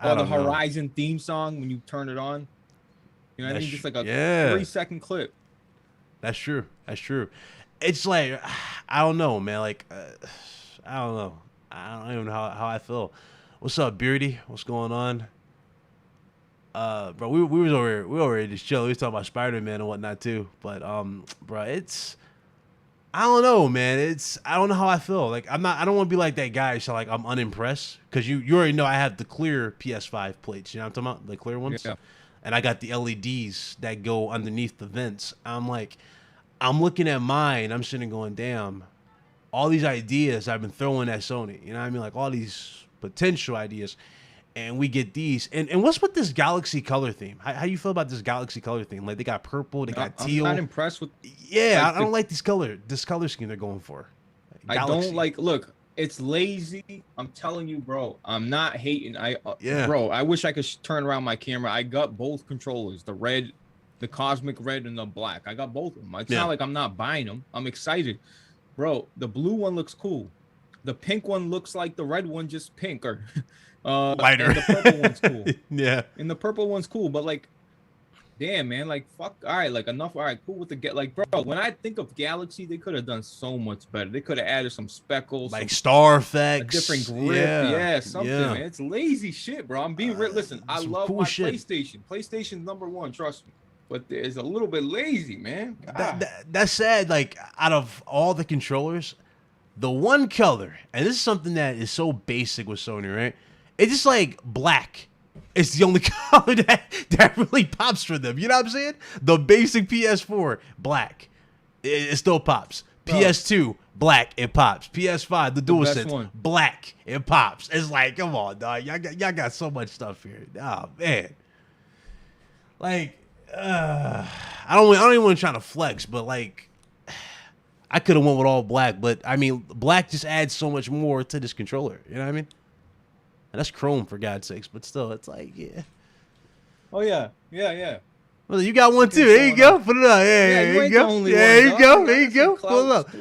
the Horizon theme song when you turn it on. You know what I mean? Just like a 3-second clip. That's true. It's like, I don't know, man. Like, I don't know. I don't even know how I feel. What's up, Beardy? What's going on? Bro, we were over just chill. We was talking about Spider-Man and whatnot too. But bro, I don't know, man. I don't know how I feel. Like I don't want to be like that guy. So like I'm unimpressed because you already know I have the clear PS5 plates. You know what I'm talking about? The clear ones. Yeah. and I got the LEDs that go underneath the vents. I'm like, I'm looking at mine. I'm sitting going, damn, all these ideas I've been throwing at Sony. You know what I mean? Like all these potential ideas. And we get these. And what's with this galaxy color theme? How you feel about this galaxy color theme? Like they got purple, they got teal. I'm not impressed with. Yeah, like, I don't like this color scheme they're going for. I don't like. Look, it's lazy. I'm telling you, bro. I'm not hating. Bro, I wish I could turn around my camera. I got both controllers, the red, the cosmic red, and the black. I got both of them. It's not like I'm not buying them. I'm excited, bro. The blue one looks cool. The pink one looks like the red one, just pink or. Lighter. And the purple one's cool. Yeah. And the purple one's cool, but like, damn, man, like, fuck. All right, like enough. All right, cool with the like, bro. When I think of Galaxy, they could have done so much better. They could have added some speckles, like star effects, a different grip, yeah, something. Man, it's lazy shit, bro. I'm being real. Listen, I love cool my shit. PlayStation. PlayStation's #1, trust me. But it's a little bit lazy, man. That's sad. Like out of all the controllers, the one color, and this is something that is so basic with Sony, right? It's just like black. It's the only color that really pops for them. You know what I'm saying? The basic PS4, black. It still pops. Bro. PS2, black, it pops. PS5, the DualSense, black, it pops. It's like, come on, dog. Y'all got so much stuff here. Oh, man. Like, I don't even want to try to flex, but like, I could have went with all black, but I mean, black just adds so much more to this controller. You know what I mean? And that's chrome, for God's sakes, but still, it's like, yeah. Oh, yeah. Yeah. Well, you got one, too. There you go. Put it up. Yeah, there you go. There you go. There you go. Pull it up.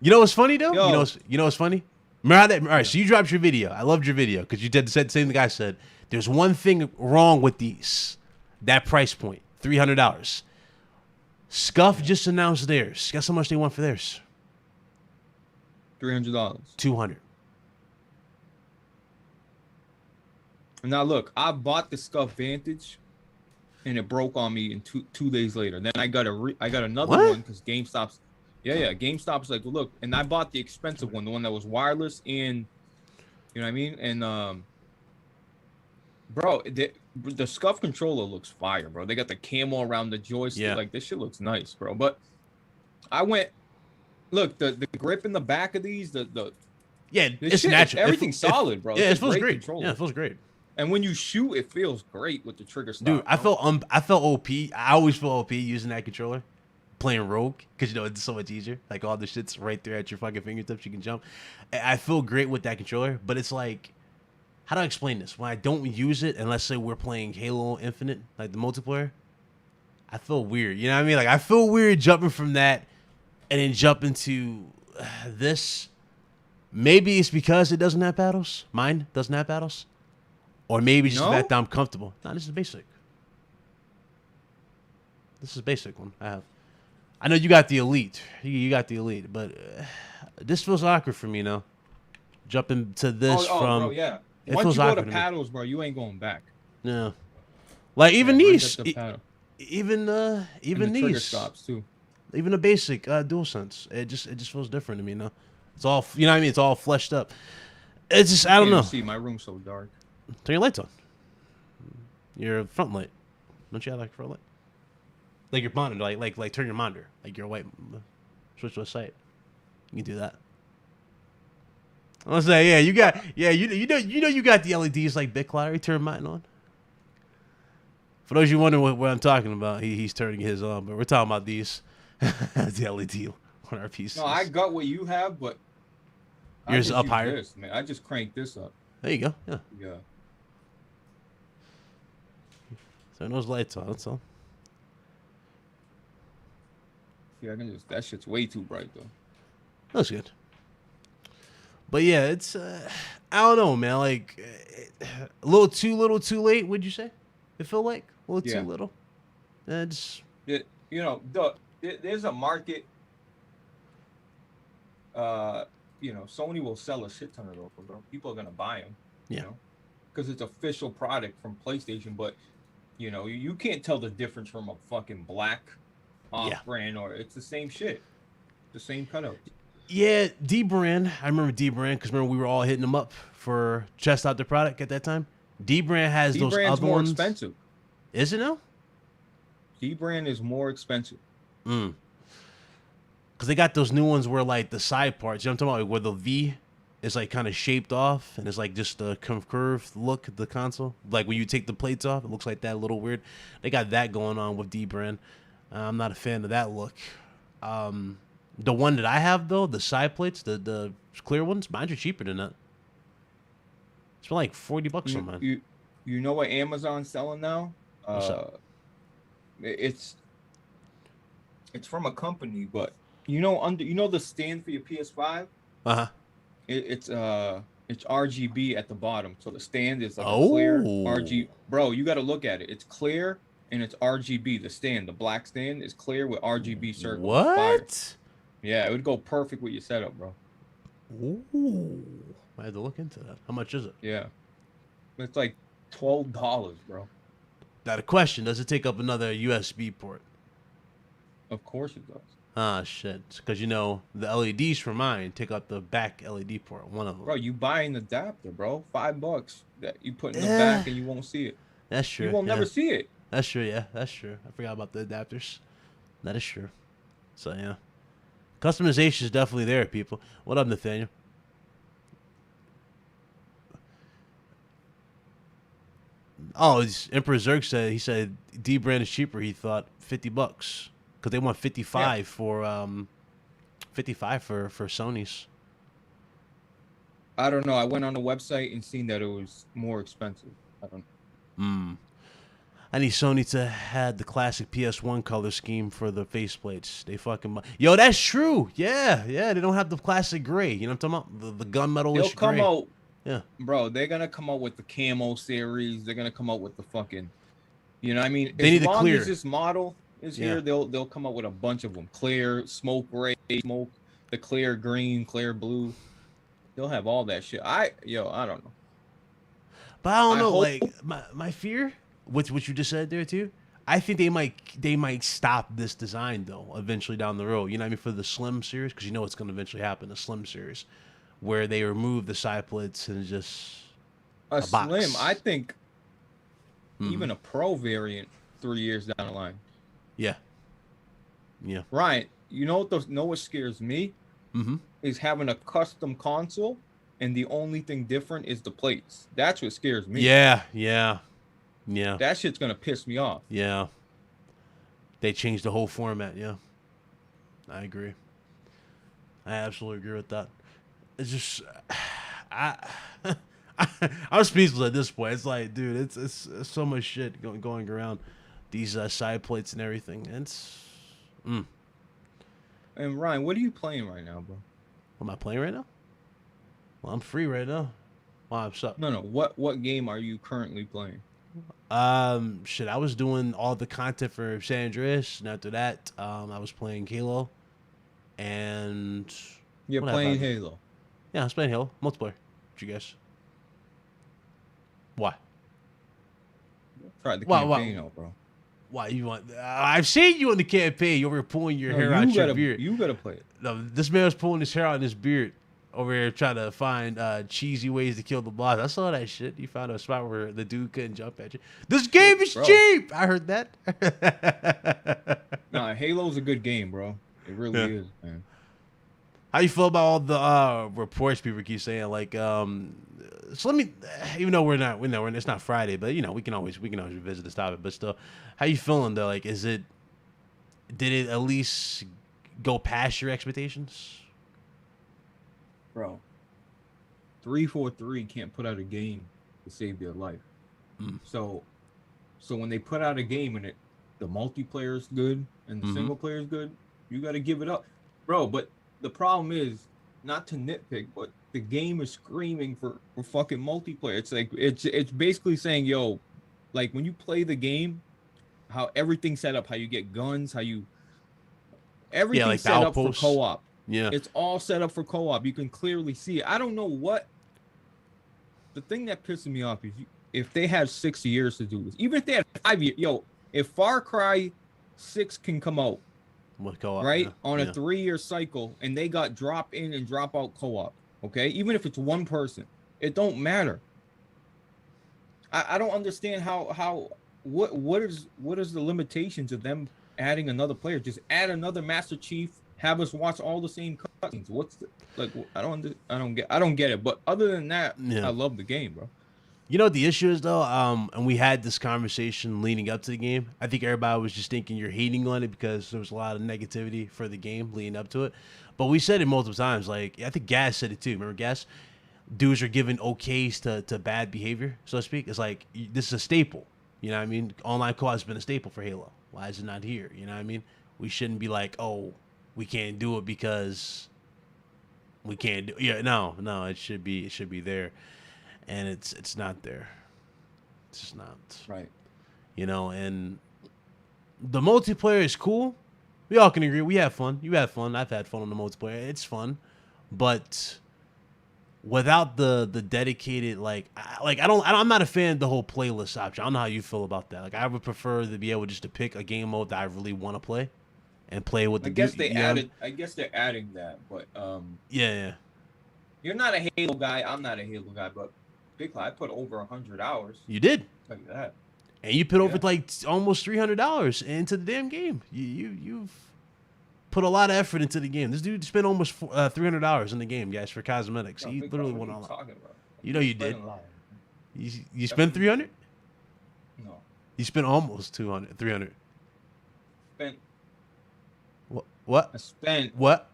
You know what's funny, though? You know what's funny? Remember how that... All right, so you dropped your video. I loved your video, because you did the same thing the guy said. There's one thing wrong with these. That price point, $300. Scuff just announced theirs. Guess how much they want for theirs? $300. $200. Now look, I bought the Scuff Vantage, and it broke on me in two days later. Then I got another one because GameStop's, GameStop's like, look, and I bought the expensive one, the one that was wireless, and you know what I mean. And bro, the Scuff controller looks fire, bro. They got the camo around the joystick, like this shit looks nice, bro. But I went, look, the grip in the back of these, it's natural. Everything's solid, bro. Yeah, it feels great. Controller. Yeah, it feels great. And when you shoot, it feels great with the trigger style. Dude, I felt OP. I always feel OP using that controller, playing Rogue, because you know it's so much easier. Like all the shit's right there at your fucking fingertips. You can jump. I feel great with that controller, but it's like, how do I explain this? When I don't use it, and let's say we're playing Halo Infinite, like the multiplayer, I feel weird. You know what I mean? Like I feel weird jumping from that and then jumping to this. Maybe it's because it doesn't have paddles. Mine doesn't have paddles. Or maybe just the fact that I'm comfortable. No, this is basic. This is a basic one I have. I know you got the Elite. You got the Elite, but this feels awkward for me now. Jumping to this from... Bro, yeah. Once you go to paddles, bro, you ain't going back. No. Like, even these. Even the these. Trigger stops, too. Even a basic DualSense. It just feels different to me now. It's all, you know what I mean? It's all fleshed up. It's just, I don't know. See, my room's so dark. Turn your lights on. Your front light. Don't you have like a front light? Like your monitor, like turn your monitor. Like your white switch to a sight. You can do that. I was say, yeah, you know you got the LEDs like Big Cloudy, turn mine on. For those you wondering what I'm talking about, he's turning his on, but we're talking about these the LED on our PCs. No, I got what you have, but yours up higher. This, man. I just cranked this up. There you go. Yeah. Yeah. Turn those lights on. That's all. Yeah, I can just. That shit's way too bright though. That's good. But yeah, it's I don't know, man. Like a little too late. Would you say? It feel like a little too little. It's you know, there's a market. You know, Sony will sell a shit ton of those, bro. People are gonna buy them. Yeah. You know, because it's official product from PlayStation. But you know, you can't tell the difference from a fucking black off-brand or it's the same shit, the same cutout. Yeah, D-Brand. I remember D-Brand because remember we were all hitting them up for test out the product at that time. D-Brand has those other more ones. Expensive. Is it now? D brand is more expensive. Because they got those new ones where like the side parts, you know what I'm talking about, like, where the V is like kind of shaped off and it's like just a curved look at the console. Like when you take the plates off, it looks like that, a little weird. They got that going on with D brand. I'm not a fan of that look. The one that I have though, the side plates, the clear ones, mine are cheaper than that. It's been like $40 on mine. You know what Amazon's selling now? What's up? It's from a company, but you know the stand for your PS5? Uh-huh. It's RGB at the bottom. So the stand is like a clear RGB. Bro, you got to look at it. It's clear and it's RGB. The stand, the black stand is clear with RGB circles. What? Yeah, it would go perfect with your setup, bro. Ooh. I had to look into that. How much is it? Yeah. It's like $12, bro. Now the question, does it take up another USB port? Of course it does. Ah, shit. Because, you know, the LEDs for mine take up the back LED port, one of them. Bro, you buy an adapter, bro. $5 that you put in the back and you won't see it. That's true. You won't never see it. That's true, yeah. That's true. I forgot about the adapters. That is true. So, yeah. Customization is definitely there, people. What up, Nathaniel? Oh, Emperor Zerg said D brand is cheaper. He thought $50 because they want 55 for 55 for Sony's. I don't know. I went on the website and seen that it was more expensive. I don't know. I need Sony to had the classic PS1 color scheme for the faceplates. They fucking yo, that's true. Yeah. They don't have the classic gray. You know what I'm talking about? The gunmetal-ish They'll come gray. out. Yeah, bro, they're gonna come out with the camo series. They're gonna come out with the fucking, you know what I mean? They need as long clear. as this model is here, they'll come out with a bunch of them. Clear, smoke gray, smoke, the clear green, clear blue. They'll have all that shit. I don't know. But I don't know. Like my fear, what you just said there too. I think they might stop this design though eventually down the road. You know what I mean, for the Slim series, because you know it's gonna eventually happen. The Slim series, where they remove the side plates and just a box. Slim. I think even a Pro variant 3 years down the line. Yeah. Ryan, you know what scares me? Is having a custom console and the only thing different is the plates. That's what scares me. Yeah. That shit's gonna piss me off. Yeah. They changed the whole format. Yeah. I agree. I absolutely agree with that. It's just, I'm speechless at this point. It's like, dude, it's so much shit going around these side plates and everything. It's, And Ryan, what are you playing right now, bro? What am I playing right now? Well, I'm free right now. Why, what's up? No. What game are you currently playing? Shit, I was doing all the content for San Andreas, and after that, I was playing Halo, and you're playing Halo. Yeah, I was playing Halo multiplayer. What you guess? Why? Tried the campaign out, bro. Why you want? I've seen you in the campaign. You over here pulling your hair out your beard. You gotta play it. No, this man was pulling his hair out in his beard over here trying to find cheesy ways to kill the boss. I saw that shit. You found a spot where the dude couldn't jump at you. This game is cheap. I heard that. Nah, Halo's a good game, bro. It really is, man. How you feel about all the reports people keep saying? Like, so let me, even though it's not Friday, but you know we can always revisit this topic. But still, how you feeling though? Like, did it at least go past your expectations? Bro, 343 can't put out a game to save their life. So when they put out a game and the multiplayer is good and the single player is good, you got to give it up, bro. But the problem is, not to nitpick, but the game is screaming for fucking multiplayer. It's like it's basically saying, yo, like when you play the game, how everything's set up, how you get guns, everything's like set up for co-op. Yeah, it's all set up for co-op. You can clearly see it. I don't know what. The thing that pisses me off is if they had 6 years to do this, even if they had 5 years, if Far Cry 6 can come out, with co-op, right, on a 3-year cycle, and they got drop in and drop out co-op, okay, even if it's one person, it don't matter. I don't understand how what is the limitations of them adding another player? Just add another Master Chief. Have us watch all the same cutscenes. What's the, like? I don't get it. But other than that, Yeah. I love the game, bro. You know what the issue is though, and we had this conversation leading up to the game. I think everybody was just thinking you're hating on it because there was a lot of negativity for the game leading up to it. But we said it multiple times. Like I think Gas said it too. Remember Gas? Dudes are giving okays to bad behavior, so to speak. It's like this is a staple. You know what I mean? Online co-op has been a staple for Halo. Why is it not here? You know what I mean? We shouldn't be like, oh, we can't do it because we can't do. Yeah, no, it should be there, and it's not there. It's just not. Right. You know, and the multiplayer is cool. We all can agree. We have fun. You have fun. I've had fun on the multiplayer. It's fun, but without the dedicated I'm not a fan of the whole playlist option. I don't know how you feel about that. Like I would prefer to be able just to pick a game mode that I really want to play and play with the. I guess they're adding that, but yeah. You're not a Halo guy. I'm not a Halo guy, but Big Cloud, I put over 100 hours. You did. Like that. And you put over like almost $300 into the damn game. You've put a lot of effort into the game. This dude spent almost $300 in the game, guys, for cosmetics. He literally went all out. You know you did. You spent 300? No. You spent almost 300. Spent. What? I spent. What?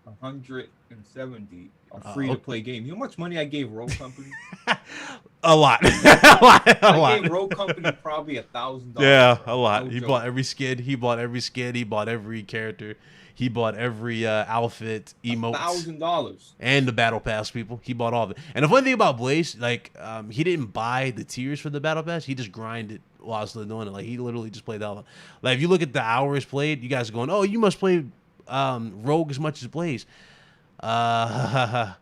170 a free-to-play game. You know how much money I gave Rogue Company? A lot. I gave Rogue Company probably $1,000. Yeah, a lot. No He joke. bought every skin. He bought every skin. He bought every character. He bought every outfit, emotes. $1,000. And the battle pass, people. He bought all of it. And the funny thing about Blaze, like, he didn't buy the tiers for the battle pass. He just grinded while still doing it. Like, he literally just played all of it. Like, if you look at the hours played, you guys are going, oh, you must play Rogue as much as Blaze. No.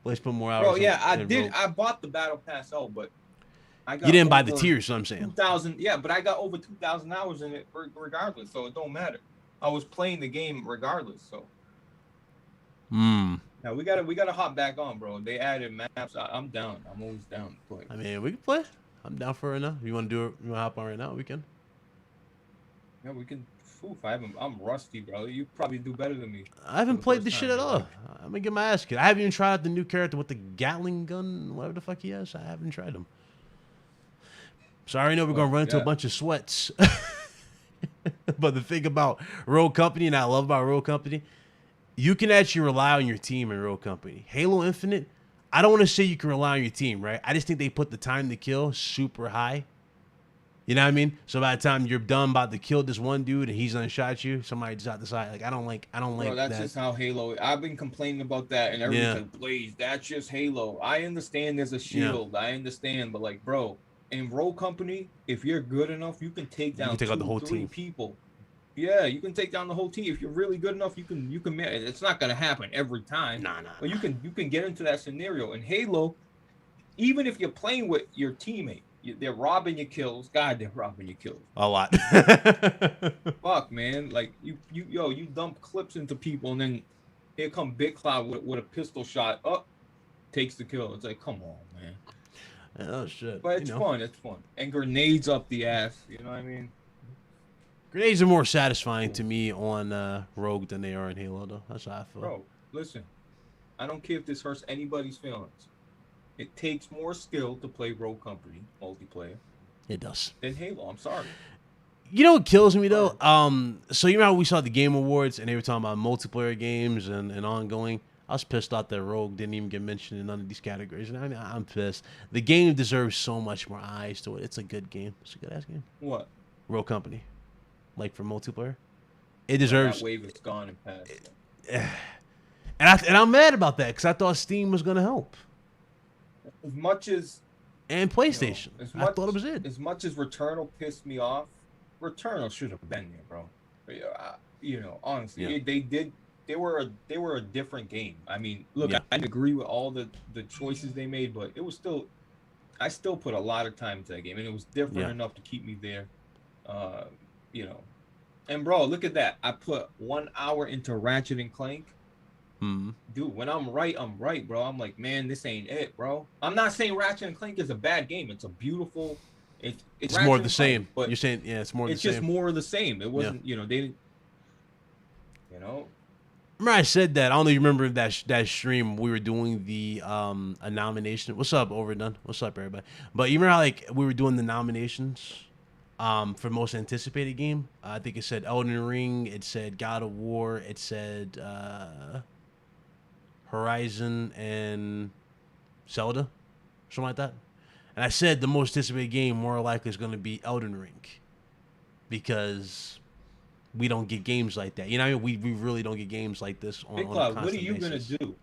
Blaze put more hours. Bro, yeah, I did. Rogue. I bought the battle pass out, but I got. You didn't buy the tiers, so I'm saying. 2,000. Yeah, but I got over 2,000 hours in it regardless, so it don't matter. I was playing the game regardless, so. Now we gotta hop back on, bro. They added maps. I'm down. I'm always down to play. I mean, we can play. I'm down for it now. You want to do it? You want to hop on right now? We can. Yeah, we can. Oof, I'm rusty, bro. You probably do better than me. I haven't played this shit at all. I'm gonna get my ass kicked. I haven't even tried out the new character with the Gatling gun, whatever the fuck he has. I haven't tried him. So I already know we're gonna run into a bunch of sweats. But the thing about Rogue Company, and I love about Rogue Company, you can actually rely on your team in Rogue Company. Halo Infinite, I don't want to say you can rely on your team, right? I just think they put the time to kill super high. You know what I mean? So by the time you're done about to kill this one dude and he's unshot you, somebody just out the side. Like I don't like bro, that's that. just how Halo. I've been complaining about that, and everyone's like, Blaze, that's just Halo. I understand there's a shield. Yeah. I understand, but like, bro, in Rogue Company, if you're good enough, you can take down out the whole team. People. Yeah, you can take down the whole team. If you're really good enough, you can. It's not gonna happen every time. Nah. But you can get into that scenario. In Halo, even if you're playing with your teammate. They're robbing your kills. God, they're robbing your kills. A lot. Fuck, man. Like, you dump clips into people, and then here come Big Cloud with a pistol shot. Takes the kill. It's like, come on, man. Oh, shit. But it's fun. It's fun. And grenades up the ass. You know what I mean? Grenades are more satisfying to me on Rogue than they are in Halo, though. That's how I feel. Bro, listen. I don't care if this hurts anybody's feelings. It takes more skill to play Rogue Company multiplayer. It does. Than Halo. I'm sorry. You know what kills me though? So you know how we saw the Game Awards and they were talking about multiplayer games and ongoing. I was pissed out that Rogue didn't even get mentioned in none of these categories. And I mean, I'm pissed. The game deserves so much more eyes to it. It's a good game. It's a good ass game. What? Rogue Company, like for multiplayer, it deserves. That wave is gone and past. And I'm mad about that because I thought Steam was gonna help. As much as and PlayStation, I thought it was it. As much as Returnal pissed me off, Returnal should have been there, bro. Honestly, they were a different game. I mean, look, I agree with all the choices they made, but it was still, I still put a lot of time into that game, and it was different enough to keep me there. And bro, look at that. I put 1 hour into Ratchet and Clank. Dude, when I'm right, bro. I'm like, man, this ain't it, bro. I'm not saying Ratchet and Clank is a bad game. It's a beautiful. It's It's more Ratchet of the and Clank, same. but You're saying, yeah, it's more of the it's just same. more of the same. It Yeah. wasn't, they didn't, you know. Remember I said that. I don't know if you remember that stream we were doing the a nomination. What's up, Overdone? What's up, everybody? But you remember how like we were doing the nominations for most anticipated game? I think it said Elden Ring, it said God of War, it said Horizon and Zelda, something like that. And I said the most anticipated game more likely is going to be Elden Ring because we don't get games like that. You know what I mean? We really don't get games like this on Big a Cloud, constant what are you basis. gonna do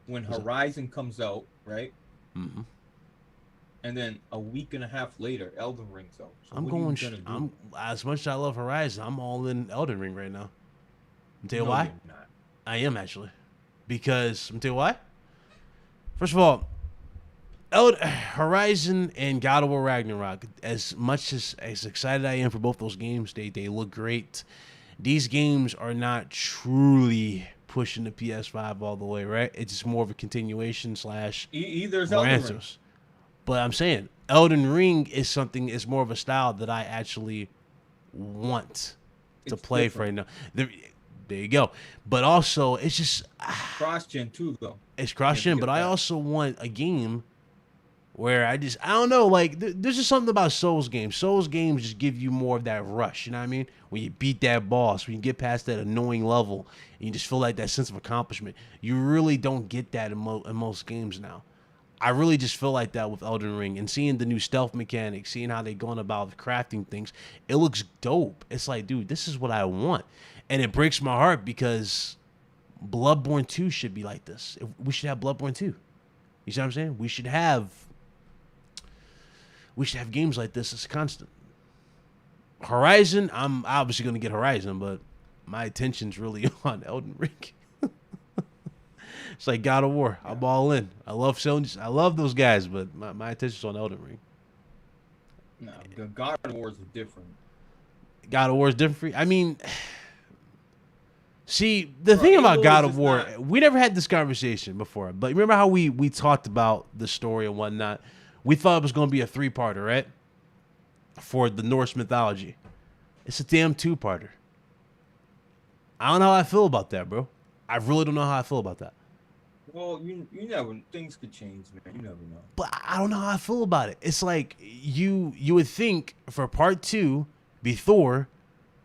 when What's up? Horizon comes out, right? Mm-hmm. And then a week and a half later, Elden Ring's out. So I'm what going. are you gonna do? I'm as much as I love Horizon. I'm all in Elden Ring right now. I'll tell you No, why. you're not. I am actually, because I'm tell you why. First of all, Horizon and God of War Ragnarok. As much as excited I am for both those games, they look great. These games are not truly pushing the PS5 all the way, right? It's just more of a continuation slash Either is more Elden Ring. answers. But I'm saying Elden Ring is something. It's more of a style that I actually want to It's play different. for right now. There you go. But also, it's just Cross-gen too, though. it's cross-gen. forget But I that. also want a game where I don't know. Like there's just something about Souls games. Souls games just give you more of that rush. You know what I mean? When you beat that boss, when you get past that annoying level, and you just feel like that sense of accomplishment. You really don't get that in most games now. I really just feel like that with Elden Ring and seeing the new stealth mechanics, seeing how they're going about crafting things. It looks dope. It's like, dude, this is what I want. And it breaks my heart because Bloodborne 2 should be like this. We should have Bloodborne 2. You see what I'm saying? We should have games like this as constant. Horizon, I'm obviously going to get Horizon, but my attention's really on Elden Ring. It's like God of War. I'm all in. I love Sony. I love those guys, but my attention's on Elden Ring. No, the God of War is different. God of War is different for you? I mean, see, the Bro, thing about Aloy God is of War, not- we never had this conversation before, but remember how we talked about the story and whatnot? We thought it was going to be a 3-parter, right? For the Norse mythology. It's a damn 2-parter. I don't know how I feel about that, bro. I really don't know how I feel about that. Well, you never. Things could change, man. You never know. But I don't know how I feel about it. It's like you would think for part 2 be Thor,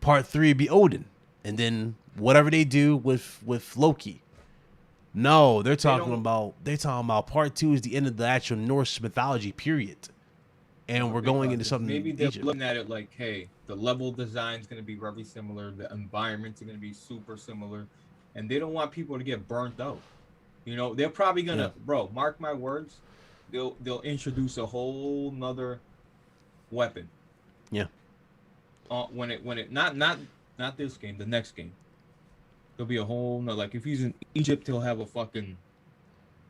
part 3 be Odin, and then whatever they do with Loki. No, they're talking about part 2 is the end of the actual Norse mythology period, and we're going into something. Maybe they're Egypt. looking at it like, hey, the level design is going to be very similar. The environments are going to be super similar, and they don't want people to get burnt out. You know, they're probably gonna, bro. Mark my words, they'll introduce a whole nother weapon. Yeah. When it not this game, the next game, there'll be a whole nother. Like if he's in Egypt, he'll have a fucking,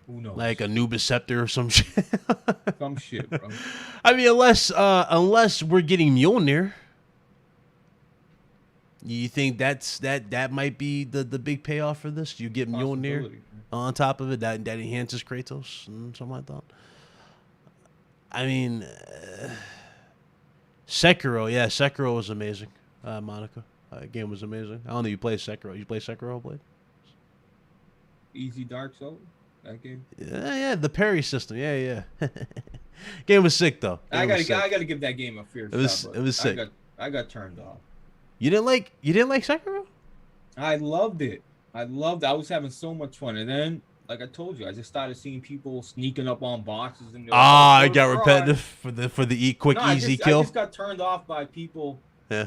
who knows, Like Anubis scepter or some shit. some shit, bro. I mean, unless we're getting Mjolnir. You think that might be the big payoff for this? You get Mjolnir on top of it, that enhances Kratos and something like that. I mean, Sekiro was amazing. Monica, game was amazing. I don't know if you play Sekiro. You play Sekiro, Blade? Easy Dark Souls, that game. Yeah, the parry system. Yeah. Game was sick though. I gotta give that game a fair shot. It was sick. I got turned off. You didn't like Sekiro? I loved it. I was having so much fun, and then, like I told you, I just started seeing people sneaking up on bosses. And I got repetitive for the quick easy kill. I just got turned off by people. Yeah.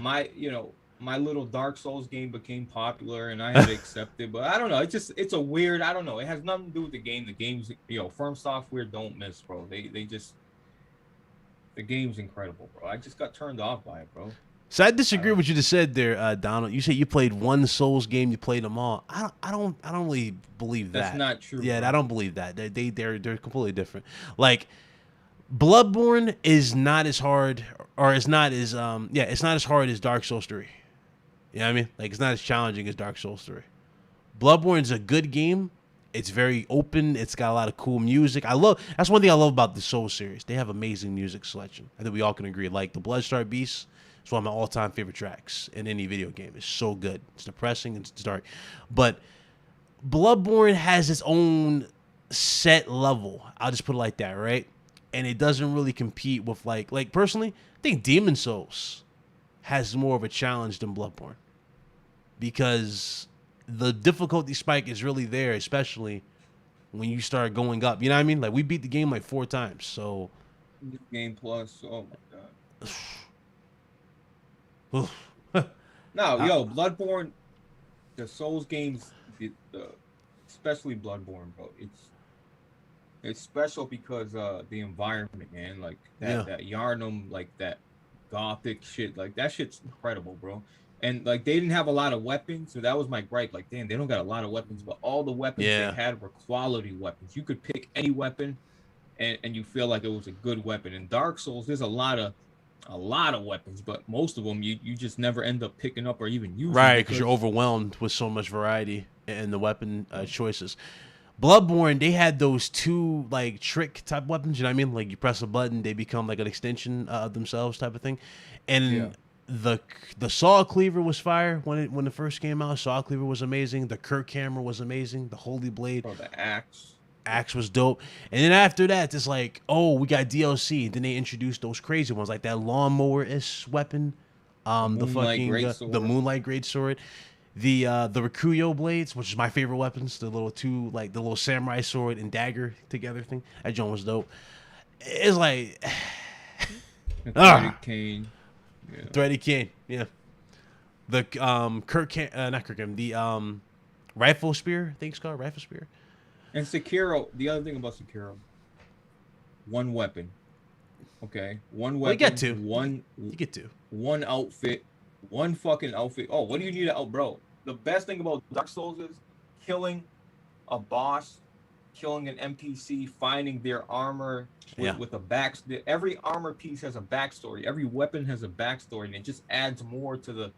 My little Dark Souls game became popular, and I had to accept it. But I don't know. It's a weird. I don't know. It has nothing to do with the game. The game's Firm Software don't miss, bro. They just the game's incredible, bro. I just got turned off by it, bro. So I disagree with what you just said there, Donald. You said you played one Souls game, you played them all. I don't really believe that. That's not true. Yeah, bro. I don't believe that. They're completely different. Like Bloodborne is not as hard, or it's not as it's not as hard as Dark Souls 3. You know what I mean? Like it's not as challenging as Dark Souls 3. Bloodborne's a good game. It's very open. It's got a lot of cool music. That's one thing I love about the Soul series. They have amazing music selection. I think we all can agree. Like the Bloodstar Beast is one of my all-time favorite tracks in any video game. It's so good. It's depressing. It's dark. But Bloodborne has its own set level. I'll just put it like that, right? And it doesn't really compete with like personally, I think Demon Souls has more of a challenge than Bloodborne because the difficulty spike is really there, especially when you start going up. You know what I mean? Like we beat the game like 4 times. So Game Plus. Oh my god. No, yo, Bloodborne, the Souls games, especially Bloodborne, bro. It's special because the environment, man. Like that Yarnum, like that gothic shit. Like that shit's incredible, bro. And like they didn't have a lot of weapons, so that was my gripe. Like, damn, they don't got a lot of weapons, but all the weapons they had were quality weapons. You could pick any weapon, and you feel like it was a good weapon. In Dark Souls, there's a lot of weapons, but most of them you just never end up picking up or even using. Right, because you're overwhelmed with so much variety in the weapon choices. Bloodborne, they had those 2 like trick type weapons. You know what I mean? Like you press a button, they become like an extension of themselves, type of thing, and. The Saw Cleaver was fire when it first came out. Saw Cleaver was amazing. The Kirk Hammer was amazing. The Holy Blade. Oh, the axe was dope. And then after that, it's like, oh, we got DLC. Then they introduced those crazy ones like that lawnmower-ish weapon, the Moonlight Greatsword, the Rikuyo blades, which is my favorite weapons. The little 2 like the little samurai sword and dagger together thing. That joint was dope. It's like Cane. Yeah. Thready Cane, yeah. The not Kirk Ham, the rifle spear, I think it's called rifle spear. And Sekiro, the other thing about Sekiro, 1 weapon. Okay, 1 weapon. Well, you get 2. You get 2. 1 outfit, 1 fucking outfit. Oh, what do you need to bro? The best thing about Dark Souls is killing a boss, killing an NPC, finding their armor with a back. Every armor piece has a backstory. Every weapon has a backstory, and it just adds more to the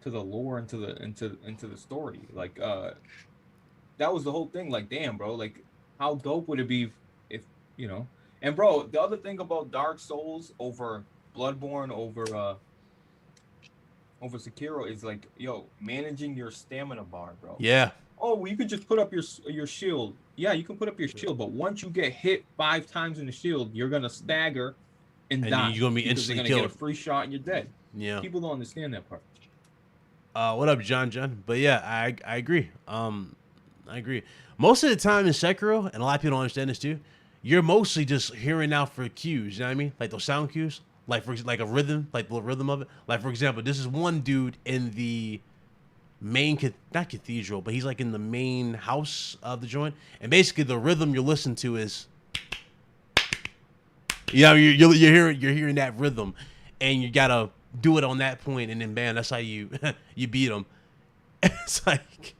lore and into the story. Like that was the whole thing. Like, damn, bro. Like, how dope would it be if you know? And bro, the other thing about Dark Souls over Bloodborne over Sekiro is like, yo, managing your stamina bar, bro. Yeah. Oh, well, you could just put up your shield. Yeah, you can put up your shield, but once you get hit 5 times in the shield, you're gonna stagger and die. You're gonna be instantly killed. You're gonna get a free shot and you're dead. Yeah. People don't understand that part. What up, John? But yeah, I agree. I agree. Most of the time in Sekiro, and a lot of people don't understand this too, you're mostly just hearing out for cues. You know what I mean? Like those sound cues, like a rhythm, like the rhythm of it. Like for example, this is one dude in the main not cathedral, but he's like in the main house of the joint, and basically the rhythm you're listening to is, you know, you're hearing that rhythm, and you gotta do it on that point, and then bam, that's how you you beat him. It's like,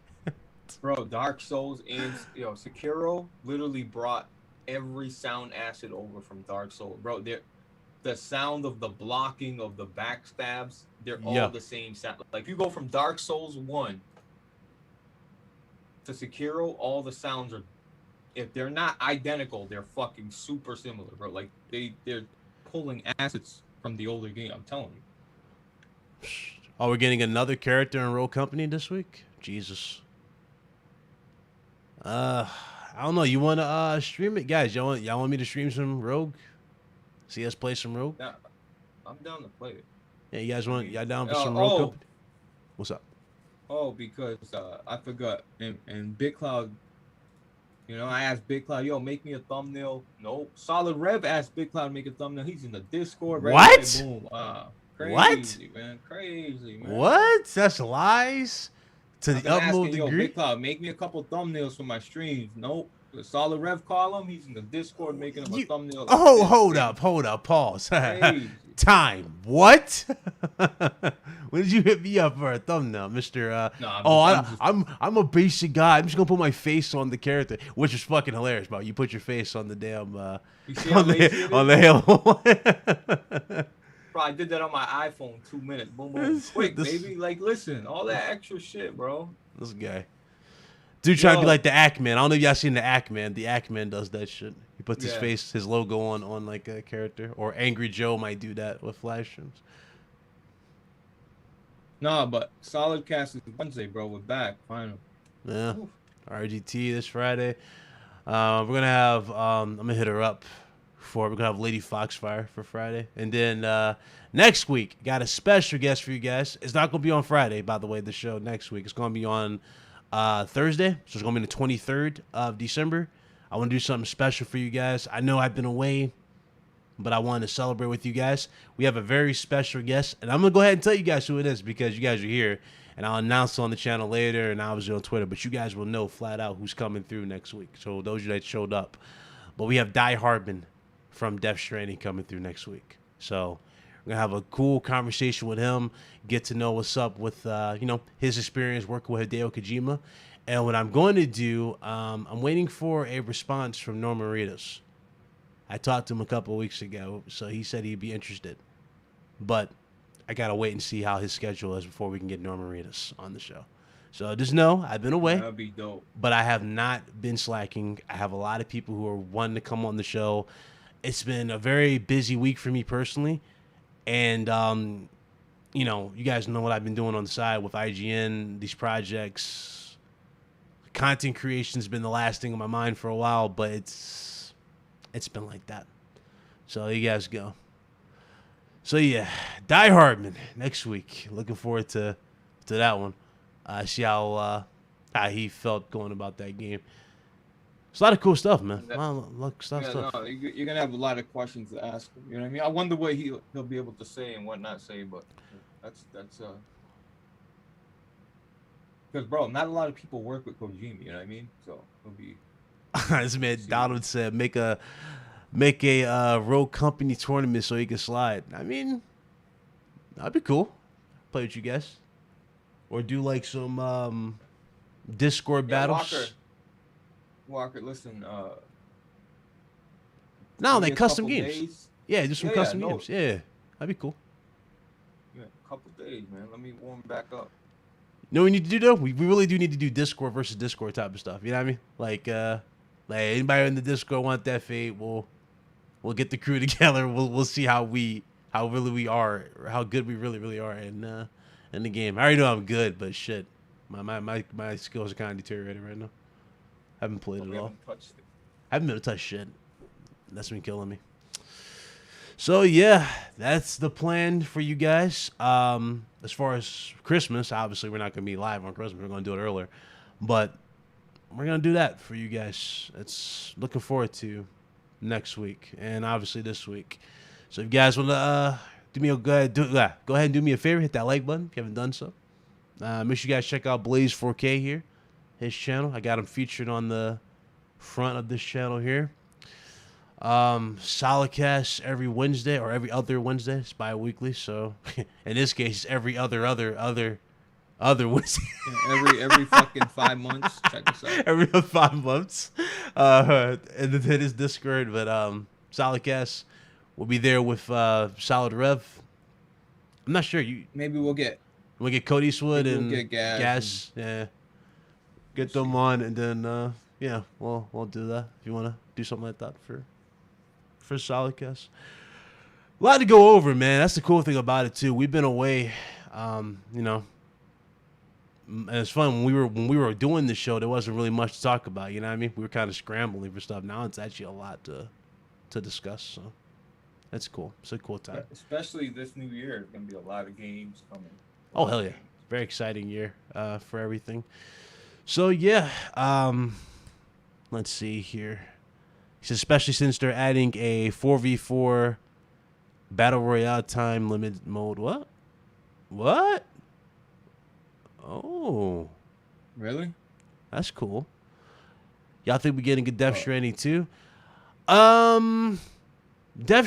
bro, Dark Souls and Sekiro literally brought every sound asset over from Dark Souls, bro. The sound of the blocking of the backstabs, they're all the same sound. Like, if you go from Dark Souls 1 to Sekiro, all the sounds are, if they're not identical, they're fucking super similar, bro. Like, they're pulling assets from the older game, I'm telling you. Oh, we're getting another character in Rogue Company this week? Jesus. I don't know. You want to stream it? Guys, y'all want me to stream some Rogue? See us play some Rogue? Yeah, I'm down to play it. Yeah, y'all down for some Rogue Company? What's up? Oh, because I forgot. And Big Cloud, I asked Big Cloud, yo, make me a thumbnail. No. Solid Rev asked Big Cloud to make a thumbnail. He's in the Discord. Right what? Away, boom. Crazy, what? Man. Crazy, man. What? That's lies? To the utmost degree? Big Cloud, make me a couple thumbnails for my streams. Nope. The Solid Rev call him. He's in the Discord making him a thumbnail. Oh, hold up. Pause. Time. What? When did you hit me up for a thumbnail, Mr. I'm a basic guy. I'm just gonna put my face on the character, which is fucking hilarious, bro. You put your face on the damn on the Halo. Bro, I did that on my iPhone. 2 minutes. Boom, boom. Quick, baby. Like, listen, all that extra shit, bro. This guy. Dude trying to be Yo. like the Ackman. I don't know if y'all seen the Ackman. The Ackman does that shit. He puts his Yeah. face, his logo on like a character. Or Angry Joe might do that with flash streams. Nah, but Solid Cast is Wednesday, bro. We're back, finally. Yeah. Oof. RGT this Friday. We're gonna have I'm gonna hit her up for we're gonna have Lady Foxfire for Friday. And then next week, got a special guest for you guys. It's not gonna be on Friday, by the way, the show next week. It's gonna be on Thursday. So it's gonna be the 23rd of December. I wanna do something special for you guys. I know I've been away, but I wanted to celebrate with you guys. We have a very special guest, and I'm going to go ahead and tell you guys who it is because you guys are here, and I'll announce it on the channel later and obviously on Twitter, but you guys will know flat out who's coming through next week. So those of you that showed up. But we have Die Hardman from Death Stranding coming through next week. So we're going to have a cool conversation with him, get to know what's up with, his experience working with Hideo Kojima. And what I'm going to do, I'm waiting for a response from Norman Reedus. I talked to him a couple of weeks ago, so he said he'd be interested. But I got to wait and see how his schedule is before we can get Norman Reedus on the show. So just know I've been away. That'd be dope. But I have not been slacking. I have a lot of people who are wanting to come on the show. It's been a very busy week for me personally. And, you guys know what I've been doing on the side with IGN, these projects. Content creation's been the last thing on my mind for a while, but it's been like that. So you guys go. So yeah, Die Hardman next week. Looking forward to that one. See how he felt going about that game. It's a lot of cool stuff, man. A lot of stuff. No, you're gonna have a lot of questions to ask him. You know what I mean? I wonder what he'll be able to say and what not say, but that's because bro, not a lot of people work with Kojima. You know what I mean? So it'll be. This man Donald said make a road company tournament so he can slide. I mean, that'd be cool. Play with you guys, or do like some Discord battles. Walker, listen. No, like custom games. Days. Yeah, do some custom games. Yeah, that'd be cool. Yeah, a couple days, man. Let me warm back up. You know what we need to do though? We really do need to do Discord versus Discord type of stuff. You know what I mean? Like anybody in the Discord want that fate, we'll get the crew together. We'll see how really we are, or how good we really are in the game. I already know I'm good, but shit, my skills are kind of deteriorating right now. Haven't played at all. Haven't been able to touch shit. That's been killing me. So yeah, that's the plan for you guys. As far as Christmas, obviously we're not gonna be live on Christmas. We're gonna do it earlier, but we're gonna do that for you guys. It's looking forward to next week and obviously this week. So if you guys wanna go ahead and do me a favor, hit that like button if you haven't done so. Make sure you guys check out Blaze 4K here, his channel. I got him featured on the front of this channel here. Solidcast every Wednesday or every other Wednesday. It's bi-weekly, so in this case, every other Wednesday. every fucking 5 months. Check us out. Every 5 months. And then his Discord, but Solidcast will be there with Solid Rev. I'm not sure. Maybe we'll get Cody Eastwood maybe and we'll get Gas. Yeah. Get them on, and then yeah, we'll do that if you want to do something like that for Solidcast. A lot to go over, man. That's the cool thing about it too. We've been away, and it's fun when we were doing the show. There wasn't really much to talk about. You know what I mean? We were kind of scrambling for stuff. Now it's actually a lot to discuss. So that's cool. It's a cool time. Especially this new year, there's gonna be a lot of games coming. Oh hell yeah! Very exciting year for everything. So yeah, let's see here. He says, especially since they're adding a 4v4 battle royale time limit mode. What? Oh, really? That's cool. Y'all think we're getting a Death Stranding too? Death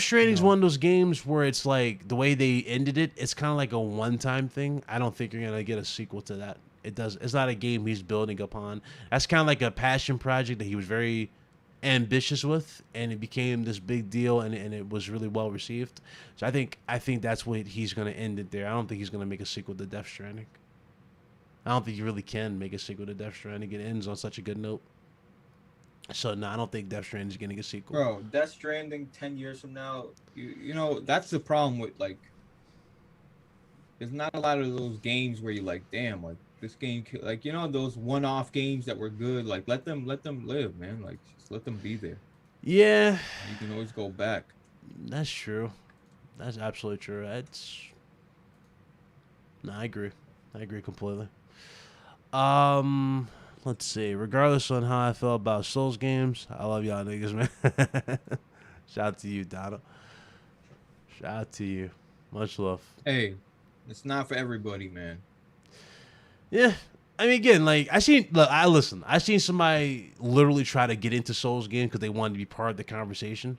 Stranding's one of those games where it's like the way they ended it. It's kind of like a one-time thing. I don't think you're gonna get a sequel to that. It's not a game he's building upon. That's kind of like a passion project that he was very ambitious with, and it became this big deal, and it was really well received. So I think that's what he's gonna end it there. I don't think he's gonna make a sequel to Death Stranding. I don't think you really can make a sequel to Death Stranding. It ends on such a good note. So no, I don't think Death Stranding is getting a sequel. Bro, Death Stranding 10 years from now, you know, that's the problem with like there's not a lot of those games where you're like, damn, like this game like you know those one-off games that were good, like let them live, man. Like just let them be there. Yeah. You can always go back. That's true. That's absolutely true. No, I agree. I agree completely. Let's see. Regardless on how I feel about Souls games, I love y'all niggas, man. Shout out to you, Donald. Shout out to you. Much love. Hey, it's not for everybody, man. Yeah. I mean, again, like, I seen somebody literally try to get into Souls games because they wanted to be part of the conversation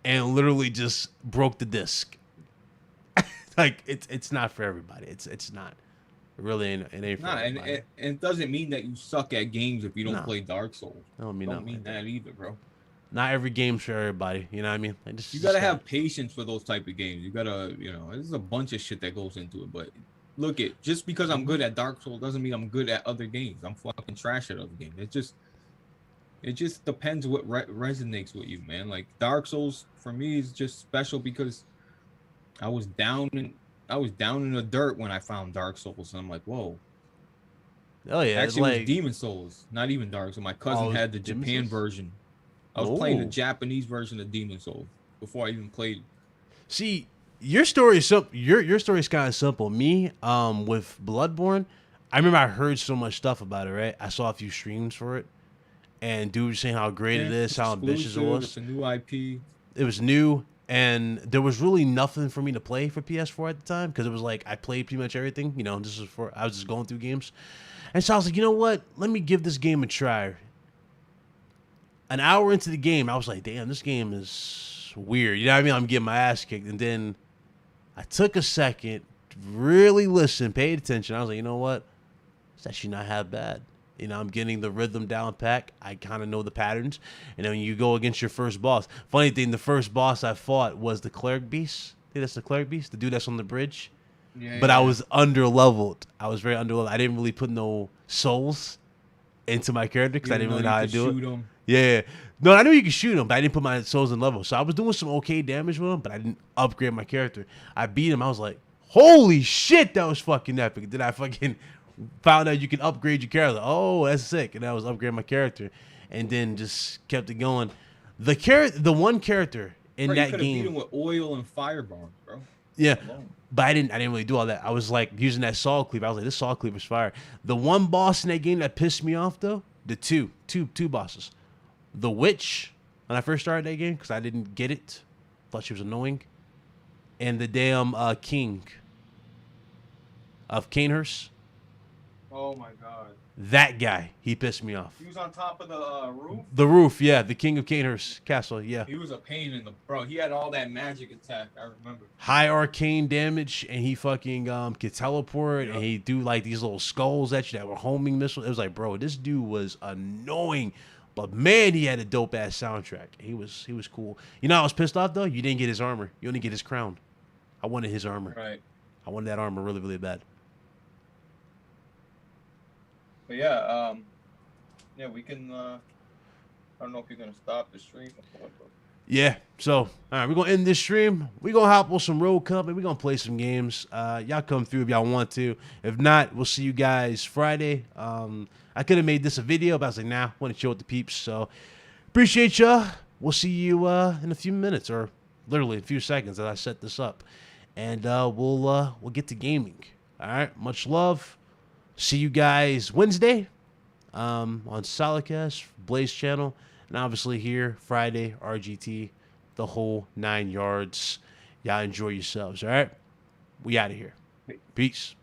and literally just broke the disc. Like, it's not for everybody. It's not. It really ain't. It ain't for everybody. And it doesn't mean that you suck at games if you don't play Dark Souls. I don't mean that either, bro. Not every game's for everybody. You know what I mean? You gotta have patience for those type of games. You gotta, you know, there's a bunch of shit that goes into it. But look, just because I'm good at Dark Souls doesn't mean I'm good at other games. I'm fucking trash at other games. It just depends what resonates with you, man. Like Dark Souls for me is just special because I was down in the dirt when I found Dark Souls, and I'm like, whoa. Oh yeah, actually, it was Demon Souls, not even Dark Souls. My cousin had the Japan version. I was playing the Japanese version of Demon Souls before I even played. See, your story is your story is kind of simple. Me, with Bloodborne, I remember I heard so much stuff about it. Right, I saw a few streams for it, and dude was saying how great it is, how ambitious it was. It's a new IP. It was new, and there was really nothing for me to play for PS4 at the time because it was like I played pretty much everything. You know, I was just going through games, and so I was like, you know what? Let me give this game a try. An hour into the game, I was like, damn, this game is weird. You know what I mean? I'm getting my ass kicked. And then I took a second, really listened, paid attention. I was like, you know what? It's actually not half bad. You know, I'm getting the rhythm down pack. I kind of know the patterns. And then when you go against your first boss. Funny thing, the first boss I fought was the Cleric Beast. I think that's the Cleric Beast, the dude that's on the bridge. Yeah, but I was under-leveled. I was very under-leveled. I didn't really put no souls into my character because I didn't really know how to do it. Yeah. No, I knew you could shoot him, but I didn't put my souls in level. So I was doing some okay damage with him, but I didn't upgrade my character. I beat him. I was like, holy shit, that was fucking epic. Then I fucking found out you can upgrade your character. Oh, that's sick. And I was upgrading my character. And then just kept it going. The one character in that game. You could have beat him with oil and fire bombs, bro. Yeah. But I didn't really do all that. I was like using that saw cleaver. I was like, this saw cleaver's fire. The one boss in that game that pissed me off though, the two bosses. The witch, when I first started that game, because I didn't get it. Thought she was annoying. And the damn king of Canehurst. Oh my god. That guy, he pissed me off. He was on top of the roof? The roof, yeah. The king of Canehurst castle, yeah. He was a pain in the... Bro, he had all that magic attack, I remember. High arcane damage, and he fucking could teleport, and he do like these little skulls at you that were homing missiles. It was like, bro, this dude was annoying. But man, he had a dope ass soundtrack. He was cool. You know, I was pissed off though. You didn't get his armor. You only get his crown. I wanted his armor. Right. I wanted that armor really, really bad. But yeah, we can. I don't know if you're gonna stop the stream. Yeah. So, all right, we're gonna end this stream. We're gonna hop on some Road Company. We're gonna play some games. Y'all come through if y'all want to. If not, we'll see you guys Friday. I could have made this a video, but I was like, nah, I want to chill with the peeps. So, appreciate y'all. We'll see you in a few minutes, or literally a few seconds as I set this up, and we'll get to gaming. All right, much love. See you guys Wednesday on Solidcast, Blaze channel, and obviously here Friday, RGT, the whole 9 yards. Y'all enjoy yourselves. All right, we out of here. Peace.